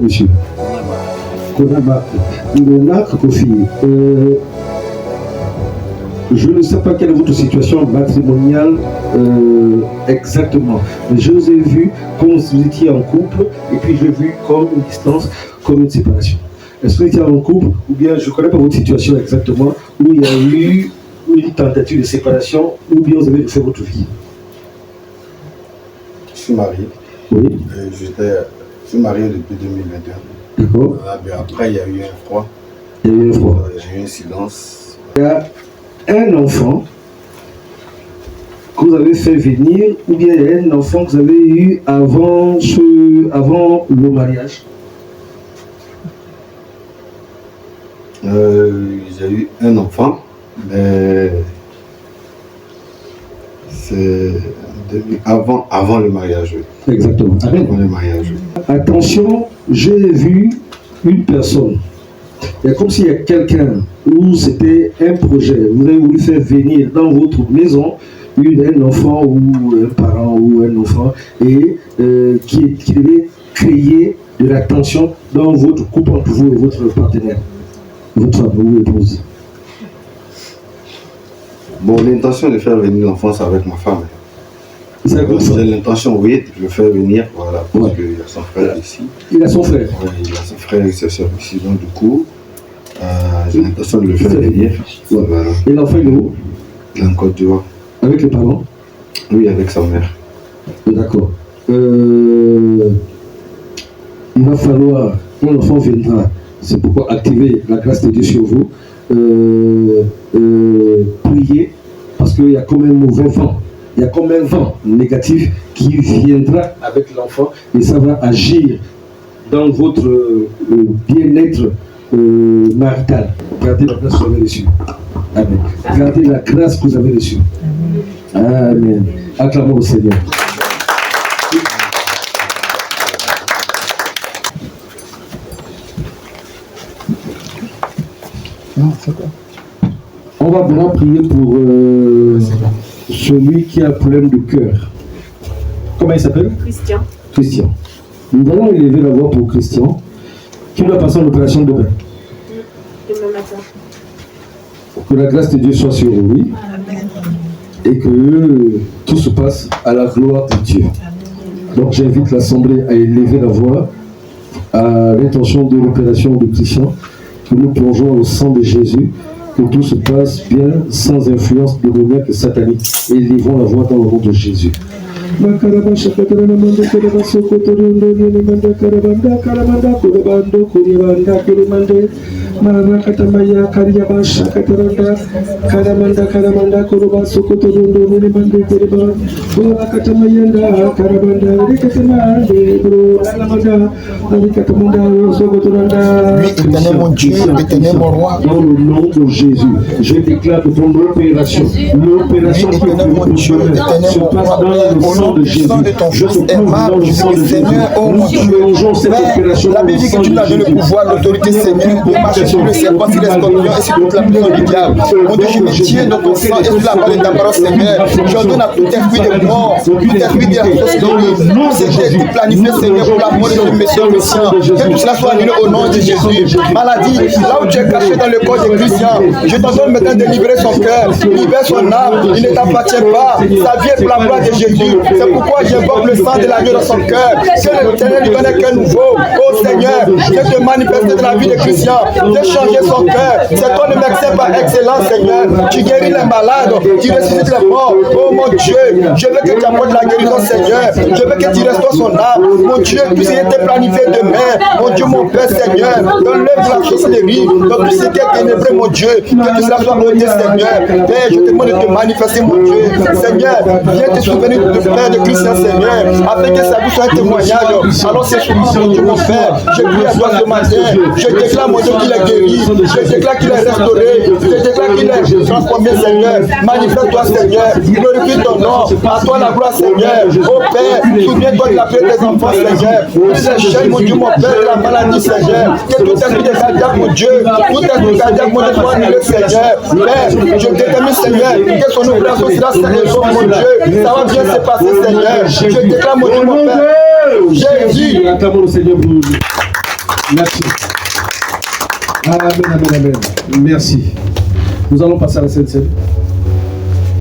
Monsieur Konaba, Kofi, je ne sais pas quelle est votre situation matrimoniale exactement, mais je vous ai vu comme vous étiez en couple, et puis je l'ai vu comme une distance, comme une séparation. Est-ce que vous étiez en couple, ou bien je ne connais pas votre situation exactement, où il y a eu une tentative de séparation, ou bien vous avez fait votre vie? Je suis marié. Oui. Je suis marié depuis 2021. D'accord. Après, il y a eu un froid. Il y a eu un froid. J'ai eu un silence. Il y a un enfant que vous avez fait venir, ou bien il y a un enfant que vous avez eu avant le mariage? J'ai eu un enfant, mais c'est avant le mariage. Oui. Exactement. Avant le mariage. Oui. Attention, j'ai vu une personne. Il y a comme s'il y a quelqu'un où c'était un projet. Vous avez voulu faire venir dans votre maison un enfant ou un parent ou un enfant et qui devait créer de la tension dans votre couple entre vous et votre partenaire, votre femme ou épouse? Bon, l'intention de faire venir l'enfance avec ma femme. J'ai l'intention, oui, de le faire venir, voilà, parce qu'il a son frère ici. Il a son frère? Oui, il a son frère et sa soeur ici, donc du coup, j'ai l'intention de le faire venir. Voilà. Et l'enfant, il est où? Il est en Côte d'Ivoire. Avec les parents? Oui, avec sa mère. D'accord. Il va falloir, quand l'enfant viendra, c'est pourquoi activer la grâce de Dieu sur vous, prier, parce qu'il y a comme un mauvais vent, il y a comme un vent négatif qui viendra avec l'enfant et ça va agir dans votre bien-être marital. Gardez la grâce que vous avez reçue. Amen. Gardez la grâce que vous avez reçue. Amen. Acclamons au Seigneur. On va maintenant prier pour celui qui a un problème de cœur. Comment il s'appelle? Christian. Christian. Nous allons élever la voix pour Christian, qui doit passer en opération demain. Demain matin. Que la grâce de Dieu soit sur lui et que tout se passe à la gloire de Dieu. Donc j'invite l'Assemblée à élever la voix à l'intention de l'opération de Christian, que nous plongeons au sang de Jésus, que tout se passe bien sans influence démoniaque et satanique. Et élevons la voix dans le nom de Jésus. Marakatamaya Karyabasha Kataranda Karamanda Karamanda Kuruba Sokotorundo Nilimande Kuriba Urakatamaya Karamanda Rikatamande Guru Alamada Rikatamanda Sokotoranda. Oui, éternel mon Dieu, éternel mon roi. Dans le nom de Jésus, je déclare que ton opération, l'opération qui se passe dans le sang de Jésus. Je te plonge dans le sang de Jésus. Nous plongeons cette opération la Bible dit que tu n'as donné le pouvoir, l'autorité, Seigneur, de marcher sur le serpent, sur les scorpions et sur toute la puissance du diable. Mon Dieu, je me tiens dans ton sang et sur la parole de ta parole, Seigneur. J'ordonne à tout esprit de mort, tout esprit de la société qui planifie, Seigneur, pour la mort de ce monsieur Christian. Que tout cela soit annulé au nom de Jésus. Maladie, là où tu es caché dans le corps de Christian, je t'ordonne maintenant de libérer son cœur, libère son âme, il ne t'appartient pas. Sa vie est pour la gloire de Jésus. C'est pourquoi j'invoque le sang de l'agneau dans son cœur. Que l'Éternel lui donne un cœur nouveau. Oh Seigneur, viens te manifester dans la vie de Christian. Viens changer son cœur. C'est toi le médecin par excellence, Seigneur. Tu guéris les malades, tu ressuscites les morts. Oh mon Dieu, je veux que tu apportes la guérison, Seigneur. Je veux que tu restaures son âme. Mon Dieu, tout ce qui était planifié demain. Mon Dieu, mon Père, Seigneur. Dans l'œuvre de la sorcellerie, dans tout ce qui est ténébreux, mon Dieu. Que tout cela soit ôté, Seigneur. Père, je te demande de te manifester, mon Dieu. Seigneur, viens te souvenir du Père de Christian, Seigneur. Afin que sa vie soit un témoignage. Alors c'est sur moi, mon Dieu, mon Père. Je prie à toi ce matin. Je déclare, mon Dieu, qu'il est guéri. Je déclare qu'il est restauré. Je déclare qu'il est transformé, Seigneur. Manifeste-toi, Seigneur. Glorifie ton nom. À toi la gloire, Seigneur. Oh Père, souviens-toi de la paix des enfants, Seigneur. Brise les chaînes, mon Dieu, mon Père, de la maladie, Seigneur. Que tout esprit de cardiaque, mon Dieu. Tout esprit cardiaque, mon Dieu, soit annulé, Seigneur. Père, je détermine, Seigneur, que son opération sera satisfaite, mon Dieu. Ça va bien se passer, Seigneur. Je déclare, mon Dieu, mon Père. Jésus. Acclamons le Seigneur pour nous. Merci. Amen, amen, amen. Merci. Nous allons passer à la scène.